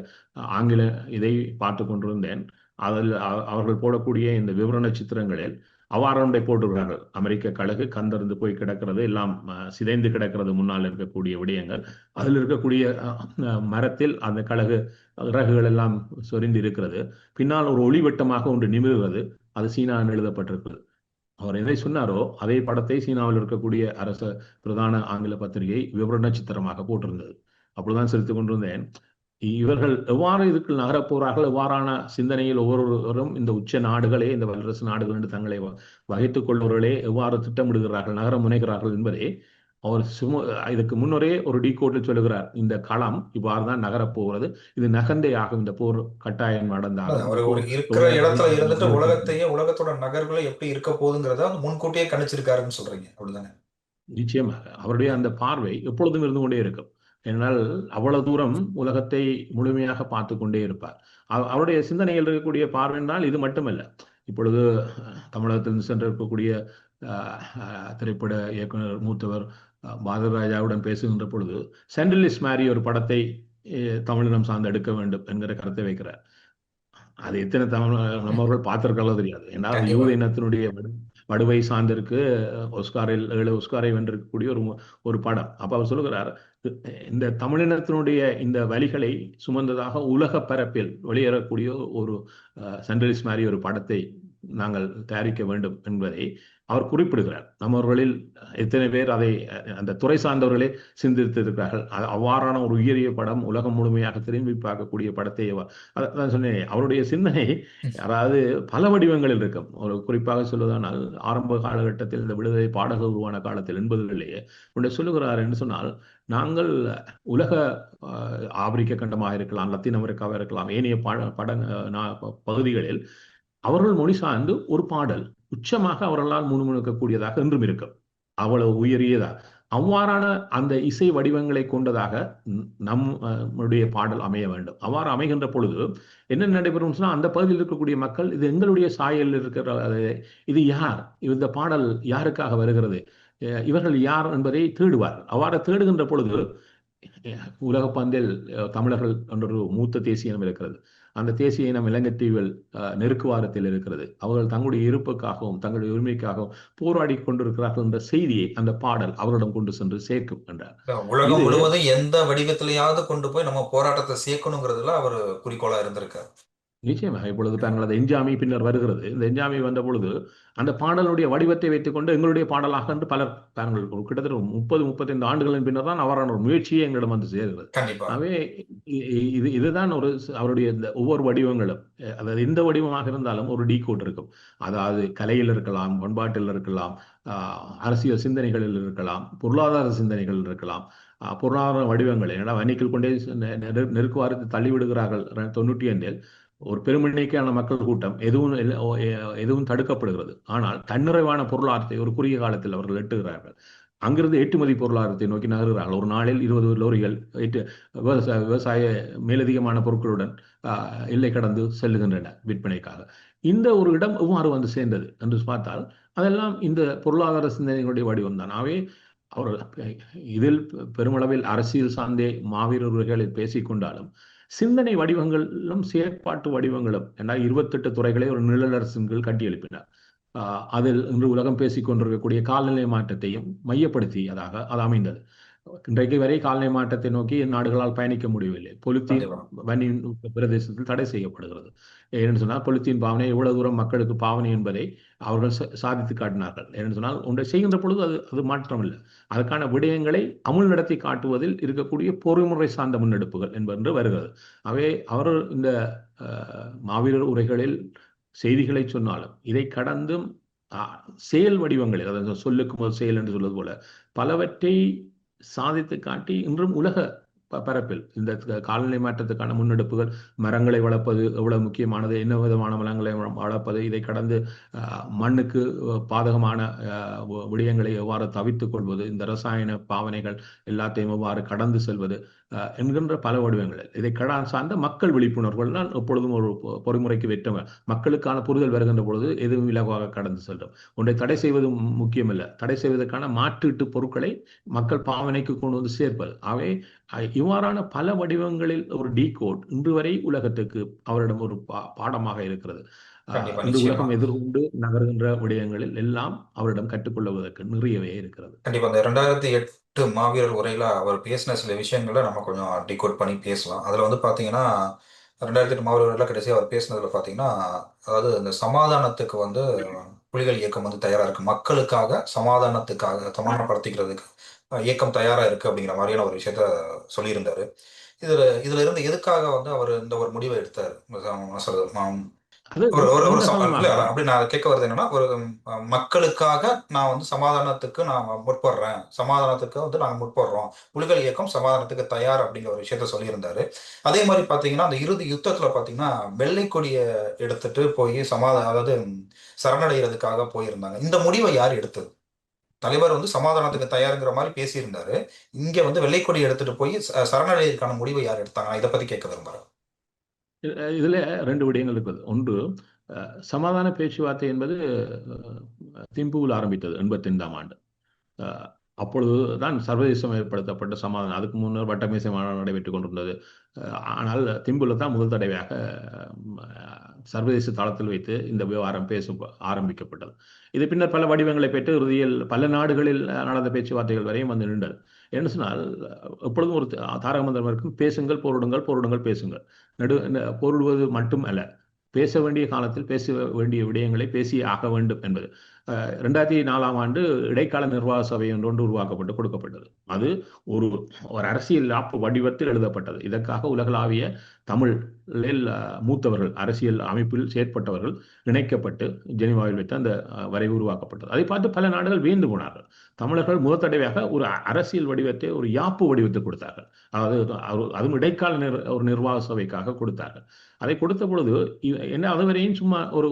ஆங்கில இதை பார்த்து கொண்டிருந்தேன். அதில் அவர்கள் போடக்கூடிய இந்த விவரண சித்திரங்களில் அவ்வாறொன்றை போட்டுகிறார்கள். அமெரிக்க கழகு கந்தறிந்து போய் கிடக்கிறது, எல்லாம் சிதைந்து கிடக்கிறது, முன்னால் இருக்கக்கூடிய விடயங்கள், அதில் இருக்கக்கூடிய மரத்தில் அந்த கழகு இறகுகள் எல்லாம் சொரிந்து இருக்கிறது, பின்னால் ஒரு ஒளிவட்டமாக ஒன்று நிமிர்கிறது, அது சீனா எழுதப்பட்டிருக்கிறது. அவர் எதை சொன்னாரோ அதே படத்தை சீனாவில் இருக்கக்கூடிய அரச பிரதான ஆங்கில பத்திரிகை விவரண சித்திரமாக போட்டிருந்தது. அப்படிதான் செலுத்திக் கொண்டிருந்தேன். இவர்கள் எவ்வாறு இதுக்கு நகரப் போறார்கள், எவ்வாறான சிந்தனையில் ஒவ்வொருவரும் இந்த உச்ச நாடுகளே, இந்த வல்லரசு நாடுகள் என்று தங்களை வகித்துக் கொள்வர்களே எவ்வாறு திட்டமிடுகிறார்கள், நகர முனைகிறார்கள் என்பதை அவர் இதுக்கு முன்னரே ஒரு டீகோட்டில் சொல்லுகிறார். இந்த களம் இவ்வாறு தான் நகரப் போகிறது, இது நகர்ந்தே ஆகும், இந்த போர் கட்டாயம் நடந்தாலும் இருக்கிற இடத்துல இருந்துட்டு உலகத்தையே, உலகத்தோட நகர்வுகளை எப்படி இருக்க போகுதுங்கிறத முன்கூட்டியே கணிச்சிருக்காருன்னு சொல்றீங்க, அப்படிதானே? நிச்சயமாக அவருடைய அந்த பார்வை எப்பொழுதும் இருந்து கொண்டே இருக்கும். என்னால் அவ்வளவு தூரம் உலகத்தை முழுமையாக பார்த்து கொண்டே இருப்பார். அவருடைய சிந்தனையில் இருக்கக்கூடிய பார்வையினால் இது மட்டுமல்ல, இப்பொழுது தமிழகத்திலிருந்து சென்றிருக்கக்கூடிய திரைப்பட இயக்குனர் மூத்தவர் பாரதிராஜாவுடன் பேசுகின்ற பொழுது சென்ட்ரலிஸ்ட் மாதிரி ஒரு படத்தை தமிழினம் சார்ந்து எடுக்க வேண்டும் என்கிற கருத்தை வைக்கிறார். அது எத்தனை தமிழ் நம்மவர்கள் பார்த்திருக்கலாம் தெரியாது. ஏன்னா அது கண்டிப்பா. யூத இனத்தினுடைய வடுவை சார்ந்திருக்கு. ஒஸ்காரில் 7 ஒஸ்காரை வென்றிருக்கக்கூடிய ஒரு படம். அப்ப அவர் சொல்லுகிறார், இந்த தமிழினத்தினுடைய இந்த வலிகளை சுமந்ததாக உலக பரப்பில் வெளியேறக்கூடிய ஒரு சென்ட்ரலிஸ்ட் மாதிரி ஒரு படத்தை நாங்கள் தயாரிக்க வேண்டும் என்பதை அவர் குறிப்பிடுகிறார். நம்மவர்களில் எத்தனை பேர் அதை அந்த துறை சார்ந்தவர்களே சிந்தித்திருக்கிறார்கள். அவ்வாறான ஒரு உயரிய படம் உலகம் முழுமையாக திரும்பி பார்க்கக்கூடிய படத்தை அதான் சொன்னேன். அவருடைய சிந்தனை அதாவது பல வடிவங்களில் இருக்கும். ஒரு குறிப்பாக சொல்வதானால் ஆரம்ப காலகட்டத்தில் இந்த விடுதலை பாடகர் உருவான காலத்தில் 80களிலேயே ஒன்றை சொல்லுகிறார் என்று சொன்னால், நாங்கள் உலக ஆப்பிரிக்க கண்டமாக இருக்கலாம், லத்தீன் அமெரிக்காவாக இருக்கலாம், ஏனைய பகுதிகளில் அவர்கள் மொழி சார்ந்து ஒரு பாடல் உச்சமாக அவர்களால் முணுமுணுக்கக்கூடியதாக என்றும் இருக்கும். அவ்வளவு உயரியதா அவ்வாறான அந்த இசை வடிவங்களை கொண்டதாக நம்முடைய பாடல் அமைய வேண்டும். அவ்வாறு அமைகின்ற பொழுது என்ன நடைபெறும் சொன்னா, அந்த பகுதியில் இருக்கக்கூடிய மக்கள் இது எங்களுடைய சாயலில் இருக்கிற, இது யார், இந்த பாடல் யாருக்காக வருகிறது, இவர்கள் யார் என்பதை தேடுவார். அவ்வாறு தேடுகின்ற பொழுது உலக பந்தில் தமிழர்கள் என்ற ஒரு மூத்த தேசிய இனம் இருக்கிறது. அந்த தேசிய இனம் இலங்கைத்தீவில் நெருக்குவாரத்தில் இருக்கிறது. அவர்கள் தங்களுடைய இருப்புக்காகவும் தங்களுடைய உரிமைக்காகவும் போராடி கொண்டிருக்கிறார்கள் என்ற செய்தியை அந்த பாடல் அவரிடம் கொண்டு சென்று சேர்க்கும் என்றார். உலகம் முழுவதும் எந்த வடிவத்திலேயாவது கொண்டு போய் நம்ம போராட்டத்தை சேர்க்கணுங்கிறதுல அவர் குறிக்கோளா இருந்திருக்காரு. நிச்சயமாக இப்பொழுது பாருங்கள், அந்த எஞ்சாமி பின்னர் வருகிறது. இந்த எஞ்சாமி வந்த பொழுது அந்த பாடலுடைய வடிவத்தை வைத்துக்கொண்டு எங்களுடைய பாடலாக என்று பலர் பாருங்கள், கிட்டத்தட்ட 30-35 ஆண்டுகளின் பின்னர் தான் அவரான ஒரு முயற்சியை எங்களிடம் வந்து சேர்கிறது. ஆகவே இதுதான் ஒரு அவருடைய இந்த ஒவ்வொரு வடிவங்களும், அதாவது எந்த வடிவமாக இருந்தாலும் ஒரு டீகோட் இருக்கும். அதாவது கலையில் இருக்கலாம், பண்பாட்டில் இருக்கலாம், அரசியல் சிந்தனைகளில் இருக்கலாம், பொருளாதார சிந்தனைகளில் இருக்கலாம், பொருளாதார வடிவங்கள். ஏன்னா வன்னிக்கில் கொண்டே நெருக்குவாரத்தை தள்ளிவிடுகிறார்கள் 95-இல். ஒரு பெருமெண்ணிக்கையான மக்கள் கூட்டம் எதுவும் தடுக்கப்படுகிறது. ஆனால் தன்னிறைவான பொருளாதாரத்தை ஒரு குறுகிய காலத்தில் அவர்கள் எட்டுகிறார்கள். அங்கிருந்து ஏற்றுமதி பொருளாதாரத்தை நோக்கி நகர்கிறார்கள். ஒரு நாளில் 20 லோரிகள் விவசாய மேலதிகமான பொருட்களுடன் எல்லை கடந்து செல்லுகின்றன விற்பனைக்காக. இந்த ஒரு இடம் எவ்வாறு வந்து சேர்ந்தது என்று பார்த்தால் அதெல்லாம் இந்த பொருளாதார சிந்தனைகளுடைய வடிவம் தான். ஆகவே அவர்கள் இதில் பெருமளவில் அரசியல் சார்ந்தே மாவீரர்களில் பேசிக்கொண்டாலும் சிந்தனை வடிவங்களும் செயற்பாட்டு வடிவங்களும், ஏன்னா 28 துறைகளை ஒரு நிழலரசின் கீழ் கட்டி எழுப்பினார். அதில் இன்று உலகம் பேசிக் கொண்டிருக்கக்கூடிய காலநிலை மாற்றத்தையும் மையப்படுத்தியதாக அது அமைந்தது. இன்றைக்கு வரை காலநிலை மாற்றத்தை நோக்கி நாடுகளால் பயணிக்க முடியவில்லை. பொலித்தீன் வன்னியின் பிரதேசத்தில் தடை செய்யப்படுகிறது. ஏன்னு சொன்னால் பொலித்தீன் பாவனை எவ்வளவு தூரம் மக்களுக்கு பாவனை என்பதை அவர்கள் சாதித்து காட்டினார்கள். ஏன்னு சொன்னால் ஒன்றை செய்கின்ற பொழுது அது மாற்றம் இல்லை. அதற்கான விடயங்களை அமுல் நடத்தி காட்டுவதில் இருக்கக்கூடிய பொறிமுறை சார்ந்த முன்னெடுப்புகள் என்பது வருகிறது. அவை அவர் இந்த மாவீரர் உரைகளில் செய்திகளை சொன்னாலும் இதை கடந்தும் செயல் வடிவங்களில், அதாவது சொல்லுக்கு முதல் செயல் என்று சொல்வது போல பலவற்றை சாதித்து காட்டி இன்றும் உலக பரப்பில் இந்த காலநிலை மாற்றத்துக்கான முன்னெடுப்புகள், மரங்களை வளர்ப்பது எவ்வளவு முக்கியமானது, என்ன விதமான மரங்களை வளர்ப்பது, இதை கடந்து மண்ணுக்கு பாதகமான விடயங்களை எவ்வாறு தவித்துக் கொள்வது, இந்த ரசாயன பாவனைகள் எல்லாத்தையும் எவ்வாறு கடந்து செல்வது என்கின்ற பல வடிவங்கள், இதை சார்ந்த மக்கள் விழிப்புணர்வுகள் தான் எப்பொழுதும் ஒரு பொறிமுறைக்கு வெற்றவர். மக்களுக்கான புரிதல் வருகின்ற பொழுது எதுவும் இலகுவாக கடந்து செல்லும். ஒன்றை தடை செய்வது முக்கியமல்ல, தடை செய்வதற்கான மாற்றீட்டு பொருட்களை மக்கள் பாவனைக்கு கொண்டு வந்து சேர்ப்பது. அவை இவ்வாறான பல வடிவங்களில் ஒரு டீகோட் இன்று வரை உலகத்துக்கு அவரிடம் ஒரு பாடமாக இருக்கிறது. இந்த உலகம் எதிர்கொண்டு நகர்கின்ற விடயங்களில் எல்லாம் அவரிடம் கற்றுக்கொள்வதற்கு நிறையவே இருக்கிறது. கண்டிப்பா இந்த 2008 மாவீரர் உரையில அவர் பேசின சில விஷயங்களை நம்ம கொஞ்சம் டிகோட் பண்ணி பேசலாம். அதுல வந்து பாத்தீங்கன்னா 2008 மாவீரர் உரையில கடைசி அவர் பேசினதுல பாத்தீங்கன்னா, அதாவது இந்த சமாதானத்துக்கு வந்து புலிகள் இயக்கம் வந்து தயாரா இருக்கு, மக்களுக்காக சமாதானத்துக்காக சமாதானப்படுத்திக்கிறதுக்கு இயக்கம் தயாரா இருக்கு அப்படிங்கிற மாதிரியான ஒரு விஷயத்த சொல்லியிருந்தாரு. இதுல இருந்து எதுக்காக வந்து அவர் இந்த ஒரு முடிவை எடுத்தாரு? அப்படி நான் கேட்க வருது என்னன்னா, ஒரு மக்களுக்காக நான் வந்து சமாதானத்துக்கு நான் முற்படுறேன், சமாதானத்துக்கு வந்து நாங்க முற்படுறோம், புலிகள் இயக்கம் சமாதானத்துக்கு தயார் அப்படிங்கிற ஒரு விஷயத்த சொல்லியிருந்தாரு. அதே மாதிரி பாத்தீங்கன்னா அந்த இறுதி யுத்தத்துல பாத்தீங்கன்னா வெள்ளை கொடியை எடுத்துட்டு போய் அதாவது சரணடைகிறதுக்காக போயிருந்தாங்க. இந்த முடிவை யார் எடுத்தது? தலைவர் வந்து சமாதானத்துக்கு தயாருங்கிற மாதிரி பேசியிருந்தாரு. இங்க வந்து வெள்ளை கொடி எடுத்துட்டு போய் சரணடைகிறதுக்கான முடிவை யார் எடுத்தாங்க? இதை பத்தி கேட்க விரும்புறேன். இதுல 2 விடயங்கள் இருக்குது. ஒன்று, சமாதான பேச்சுவார்த்தை என்பது திம்புவில் ஆரம்பித்தது 85ஆம் ஆண்டு. அஹ் அப்பொழுதுதான் சர்வதேசம் ஏற்படுத்தப்பட்ட சமாதானம். அதுக்கு முன்னர் வட்டமேசை மாநாடு நடைபெற்றுக் கொண்டிருந்தது. ஆனால் திம்புல தான் முதல் தடவையாக சர்வதேச தளத்தில் வைத்து இந்த விவகாரம் பேச ஆரம்பிக்கப்பட்டது. இது பின்னர் பல வடிவங்களை பெற்று இறுதியில் பல நாடுகளில் நடந்த பேச்சுவார்த்தைகள் வரையும் வந்து நின்றது. என்ன சொன்னால், எப்பொழுதும் ஒரு தாரக மந்திரம் இருக்கும்: பேசுங்கள், போரிடுங்கள், போரிடுங்கள், பேசுங்கள். போரிடுவது மட்டும் அல்ல, பேச வேண்டிய காலத்தில் பேச வேண்டிய விடயங்களை பேசி ஆக வேண்டும் என்பது. 2004ஆம் ஆண்டு இடைக்கால நிர்வாக சபை ஒன்று உருவாக்கப்பட்டு கொடுக்கப்பட்டது. அது ஒரு ஒரு அரசியல் யாப்பு வடிவத்தில் எழுதப்பட்டது. இதற்காக உலகளாவிய தமிழில் மூத்தவர்கள், அரசியல் அமைப்பில் செயற்பட்டவர்கள் இணைக்கப்பட்டு ஜெனீவாவில் வைத்து அந்த வரைவு உருவாக்கப்பட்டது. அதை பார்த்து பல நாடுகள் வியந்து போனார்கள். தமிழர்கள் முதல் தடவையாக ஒரு அரசியல் வடிவத்தை ஒரு யாப்பு வடிவத்தை கொடுத்தார்கள். அதாவது அதுவும் இடைக்கால ஒரு நிர்வாக சபைக்காக கொடுத்தார்கள். அதை கொடுத்த பொழுது என்ன, அதுவரையும் சும்மா ஒரு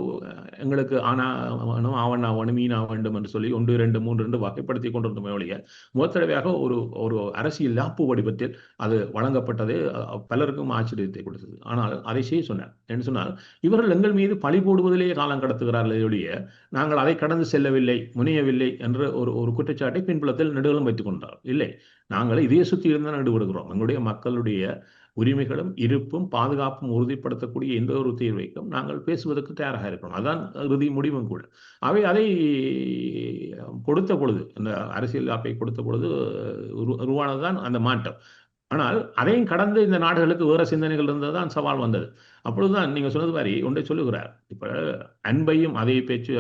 எங்களுக்கு ஆனாவணும், ஆவணாவணும், மீனா வேண்டும் என்று சொல்லி 1, 2, 3 என்று வகைப்படுத்தி கொண்டிருந்த ஒழிய, முதல் தடவையாக ஒரு ஒரு அரசியல் யாப்பு வடிவத்தில் அது வழங்கப்பட்டது பலருக்கும் ஆச்சரியத்தை கொடுத்தது. ஆனால் அதை செய்ய சொன்னார். என்று சொன்னால், இவர்கள் எங்கள் மீது பழி போடுவதிலேயே காலம் கடத்துகிறார்களே ஒழிய நாங்கள் அதை கடந்து செல்லவில்லை, முனையவில்லை என்ற ஒரு குற்றச்சாட்டை பின்புலத்தில் நெடுகளும் வைத்துக் கொண்டார். இல்லை, நாங்கள் இதையே சுற்றி இருந்தால் ஈடுபடுகிறோம். எங்களுடைய மக்களுடைய உரிமைகளும் இருப்பும் பாதுகாப்பும் உறுதிப்படுத்தக்கூடிய எந்த ஒரு தீர்வைக்கும் நாங்கள் பேசுவதற்கு தயாராக இருக்கிறோம். அதுதான் இறுதி முடிவும் கூட. அதை கொடுத்த பொழுது, அந்த அரசியல் யாப்பை கொடுத்த பொழுது உருவானதுதான் அந்த மாற்றம். ஆனால் அதையும் கடந்து இந்த நாடுகளுக்கு வேற சிந்தனைகள் இருந்ததுதான் சவால் வந்தது. அப்பொழுதுதான் நீங்க சொன்னது மாதிரி ஒன்றை சொல்லுகிறார். இப்ப அன்பையும், அதே பேச்சு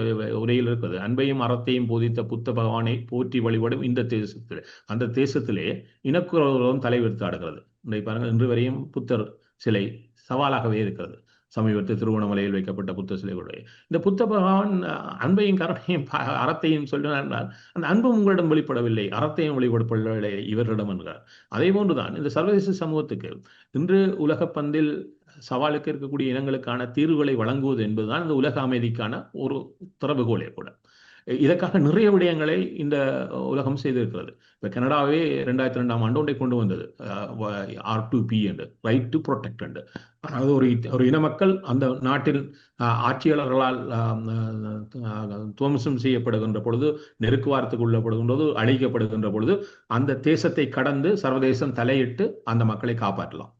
உரையில் இருக்கிறது, அன்பையும் அறத்தையும் போதித்த புத்த பகவானை போற்றி வழிபடும் இந்த தேசத்தில், அந்த தேசத்திலே இனக்குறவர்களும் தலைவிரித்து ஆடுகிறது. இன்றைக்கு பாருங்கள், இன்று வரையும் புத்தர் சிலை சவாலாகவே இருக்கிறது. சமீபத்தில் திருவண்ணாமலையில் வைக்கப்பட்ட புத்த சிலைகளுடைய இந்த புத்த பகவான் அன்பையும் கருணையும் அறத்தையும் சொல்லினார். அந்த அன்பும் உங்களிடம் வெளிப்படவில்லை, அறத்தையும் வெளிப்படவில்லை இவர்களிடம் என்கிறார். அதே போன்றுதான் இந்த சர்வதேச சமூகத்துக்கு இன்று உலக பந்தில் சவாலுக்கு இருக்கக்கூடிய இனங்களுக்கான தீர்வுகளை வழங்குவது என்பதுதான் இந்த உலக அமைதிக்கான ஒரு திறவுகோலே கூட. இதற்காக நிறைய விடயங்களை இந்த உலகம் செய்திருக்கிறது. இப்போ கனடாவே 2002ஆம் ஆண்டு ஒன்றை கொண்டு வந்தது, R2P என்று, ரைட் டு ப்ரொடெக்ட் என்று. அதாவது ஒரு இன மக்கள் அந்த நாட்டில் ஆட்சியாளர்களால் துவம்சம் செய்யப்படுகின்ற பொழுது, நெருக்குவாரத்துக்கு உள்ளப்படுகின்றது, அழிக்கப்படுகின்ற பொழுது அந்த தேசத்தை கடந்து சர்வதேசம் தலையிட்டு அந்த மக்களை காப்பாற்றலாம்.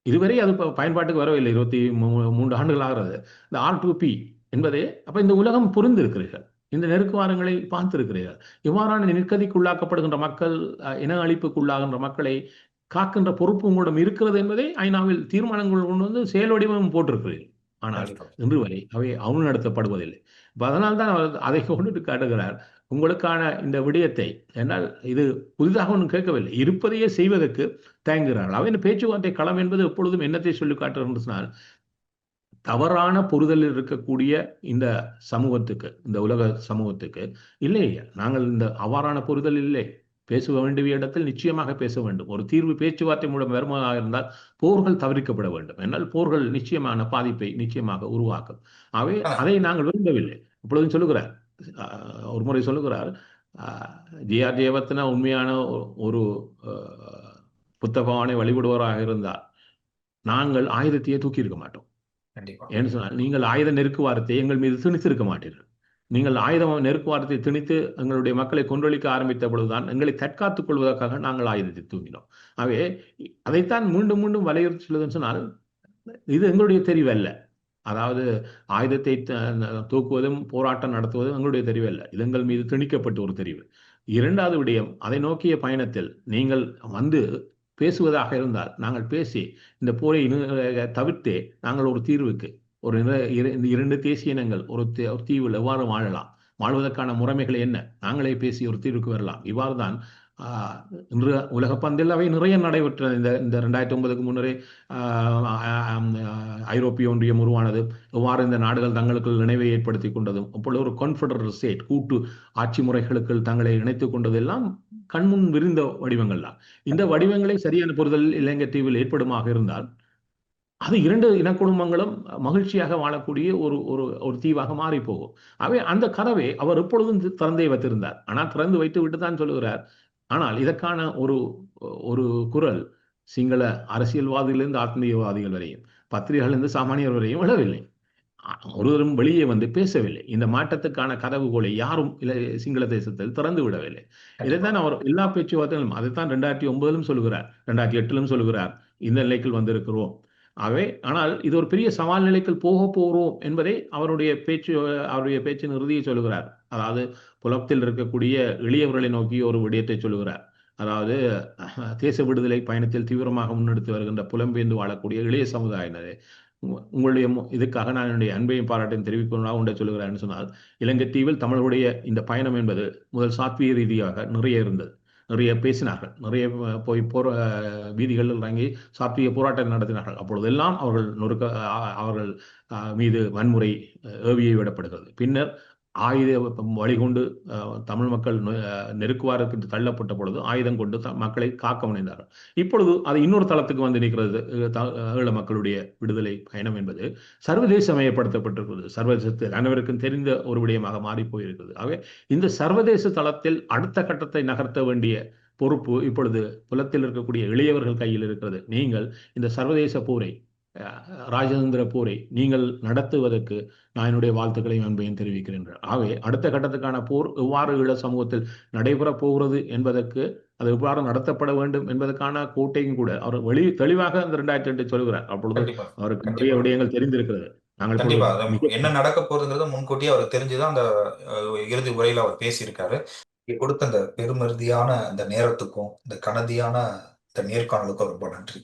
இதுவரை அது பயன்பாட்டுக்கு வரவில்லை. 23 ஆண்டுகள் ஆகிறது இந்த R2P என்பதே. அப்ப இந்த உலகம் புரிந்திருக்கிறீர்கள், இந்த நெருக்குவாரங்களை பார்த்திருக்கிறீர்கள். இவ்வாறான நிர்கதிக்குள்ளாக்கப்படுகின்ற மக்கள், இன அழிப்புக்குள்ளாகின்ற மக்களை காக்கின்ற பொறுப்பு உங்களிடம் இருக்கிறது என்பதை ஐநாவில் தீர்மானங்கள் கொண்டு வந்து செயல் வடிவம் போட்டிருக்கிறீர்கள். ஆனால் இன்று வரை அவை அமுல்நடத்தப்படுவதில்லை. அதனால்தான் அவர் அதை கொண்டு காட்டுகிறார், உங்களுக்கான இந்த விடயத்தை. என்றால் இது புதிதாக ஒன்றும் கேட்கவில்லை, இருப்பதையே செய்வதற்கு தயங்குகிறார்கள். அவை இந்த பேச்சுவார்த்தை களம் என்பது எப்பொழுதும் என்னத்தை சொல்லி காட்டுகிறது சொன்னால், தவறான புரிதலில் இருக்கக்கூடிய இந்த சமூகத்துக்கு, இந்த உலக சமூகத்துக்கு, இல்லையா நாங்கள் இந்த அவ்வாறான புரிதல் இல்லை, பேச வேண்டிய இடத்தில் நிச்சயமாக பேச வேண்டும். ஒரு தீர்வு பேச்சுவார்த்தை மூலம் வருமாக இருந்தால் போர்கள் தவிர்க்கப்பட வேண்டும். என்னால் போர்கள் நிச்சயமான பாதிப்பை நிச்சயமாக உருவாக்கும். அதை நாங்கள் விரும்பவில்லை. இப்பொழுதும் சொல்லுகிறார், ஒரு முறை சொல்லுகிறார், ஜிஆர் ஜெயவர்தனா உண்மையான ஒரு புத்த பகவானை வழிபடுவராக இருந்தால் நாங்கள் ஆயுதத்தையே தூக்கி இருக்க மாட்டோம். ஏன்னு சொன்னால், நீங்கள் ஆயுத நெருக்குவாரத்தை எங்கள் மீது திணித்திருக்க மாட்டீர்கள். நீங்கள் ஆயுதம் நெருக்குவாரத்தை திணித்து எங்களுடைய மக்களை கொன்றொழிக்க ஆரம்பித்த பொழுதுதான் எங்களை தற்காத்துக் கொள்வதற்காக நாங்கள் ஆயுதத்தை தூங்கினோம். ஆகவே அதைத்தான் மீண்டும் மீண்டும் வலியுறுத்தி சொல்லுதுன்னு சொன்னால், இது எங்களுடைய தெரிவு அல்ல. அதாவது ஆயுதத்தை தூக்குவதும் போராட்டம் நடத்துவதும் எங்களுடைய தெரிவு அல்ல, இது எங்கள் மீது திணிக்கப்பட்ட ஒரு தெரிவு. இரண்டாவது விடயம், அதை நோக்கிய பயணத்தில் நீங்கள் வந்து பேசுவதாக இருந்தால் நாங்கள் பேசி இந்த போரை தவிர்த்தே நாங்கள் ஒரு தீர்வுக்கு, ஒரு 2 தேசிய இனங்கள் ஒரு தீவில் எவ்வாறு வாழலாம், வாழ்வதற்கான முறைமைகள் என்ன, நாங்களே பேசி ஒரு தீர்வுக்கு வரலாம். இவ்வாறு தான் இன்று உலக பந்தில் அவை நிறைய நடைபெற்ற. இந்த 2009க்கு முன்னரே ஐரோப்பிய ஒன்றியம் உருவானது, எவ்வாறு இந்த நாடுகள் தங்களுக்குள் இணைவை ஏற்படுத்தி கொண்டதும், அப்பொழுது ஒரு கான்ஃபெடரல் ஸ்டேட், கூட்டு ஆட்சி முறைகளுக்கு தங்களை இணைத்துக் கொண்டதெல்லாம் கண்முன் விரிந்த வடிவங்கள் தான். இந்த வடிவங்களை சரியான புரிதல் இலங்கை தீவில் ஏற்படுமாக இருந்தால் அது 2 இனக்குடும்பங்களும் மகிழ்ச்சியாக வாழக்கூடிய ஒரு தீவாக மாறி போகும். அவை அந்த கதவை அவர் எப்பொழுதும் திறந்தே வைத்திருந்தார். ஆனால் திறந்து வைத்து விட்டு தான் சொல்லுகிறார், ஆனால் இதற்கான ஒரு குரல் சிங்கள அரசியல்வாதிகளிலிருந்து ஆத்மீயவாதிகள் வரையும், பத்திரிகைகளிலிருந்து சாமானியர் வரையும் விழவில்லை. ஒருவரும் வெளியே வந்து பேசவில்லை. இந்த மாற்றத்துக்கான கதவுகோலை யாரும் சிங்கள தேசத்தில் திறந்து விடவில்லை. கண்டிப்பா. இதைத்தான் அவர் எல்லா பேச்சுவார்த்தைகளும் அதைத்தான் 2009 சொல்லுகிறார், 2008 சொல்லுகிறார். இந்த நிலைக்கு வந்திருக்கிறோம். ஆகவே ஆனால் இது ஒரு பெரிய சவால் நிலைக்கு போக போகிறோம் என்பதை அவருடைய பேச்சின் இறுதியை சொல்லுகிறார். அதாவது புலத்தில் இருக்கக்கூடிய எளியவர்களை நோக்கி ஒரு விடயத்தை சொல்லுகிறார். அதாவது தேச விடுதலை பயணத்தில் தீவிரமாக முன்னெடுத்து வருகின்ற புலம்பெயர்ந்து வாழக்கூடிய இளைய சமுதாயினரே, உங்களுடைய இதுக்காக நான் என்னுடைய அன்பையும் பாராட்டையும் தெரிவிக்கணும் உண்டை சொல்லுகிறேன்னு சொன்னால், இலங்கை தீவில் தமிழருடைய இந்த பயணம் என்பது முதல் சாத்வீக ரீதியாக நிறைய இருந்தது. நிறைய பேசினார்கள், நிறைய போய் வீதிகளில் இறங்கி சாத்வீக போராட்டம் நடத்தினார்கள். அப்பொழுதெல்லாம் அவர்கள் மீது வன்முறை ஏவியை விடப்படுகிறது. பின்னர் ஆயுத வழிகொண்டு தமிழ் மக்கள் நெருக்குவாருக்கு தள்ளப்பட்ட பொழுது ஆயுதம் கொண்டு மக்களை காக்க முனைந்தார்கள். இப்பொழுது அது இன்னொரு தளத்துக்கு வந்து நிற்கிறது. ஈழ மக்களுடைய விடுதலை பயணம் என்பது சர்வதேசமயப்படுத்தப்பட்டிருக்கிறது. சர்வதேசத்தில் அனைவருக்கும் தெரிந்த ஒரு விடயமாக மாறி போயிருக்கிறது. ஆகவே இந்த சர்வதேச தளத்தில் அடுத்த கட்டத்தை நகர்த்த வேண்டிய பொறுப்பு இப்பொழுது புலத்தில் இருக்கக்கூடிய இளையவர்கள் கையில் இருக்கிறது. நீங்கள் இந்த சர்வதேச போரை, ராஜதந்திர போரை நீங்கள் நடத்துவதற்கு நான் என்னுடைய வாழ்த்துக்களையும் அன்பையும் தெரிவிக்கிறேன். ஆகவே அடுத்த கட்டத்துக்கான போர் எவ்வாறு ஈழ சமூகத்தில் நடைபெறப் போகிறது என்பதற்கு, அது எவ்வாறு நடத்தப்பட வேண்டும் என்பதற்கான கோட்டையும் கூட அவர் தெளிவாக அந்த 2008 சொல்கிறார். அப்பொழுது கண்டிப்பா. அவருக்கு நிறைய கண்டிப்பா. விடயங்கள் தெரிந்திருக்கிறது. நாங்கள் இப்பொழுது கண்டிப்பா. என்ன நடக்க போகுதுங்கிறத முன்கூட்டியே அவருக்கு தெரிஞ்சுதான் அந்த இறுதி உரையில அவர் பேசியிருக்காரு. கொடுத்த அந்த பெருமருதியான அந்த நேரத்துக்கும் இந்த கனதியான இந்த நேர்காணலுக்கும் ரொம்ப நன்றி.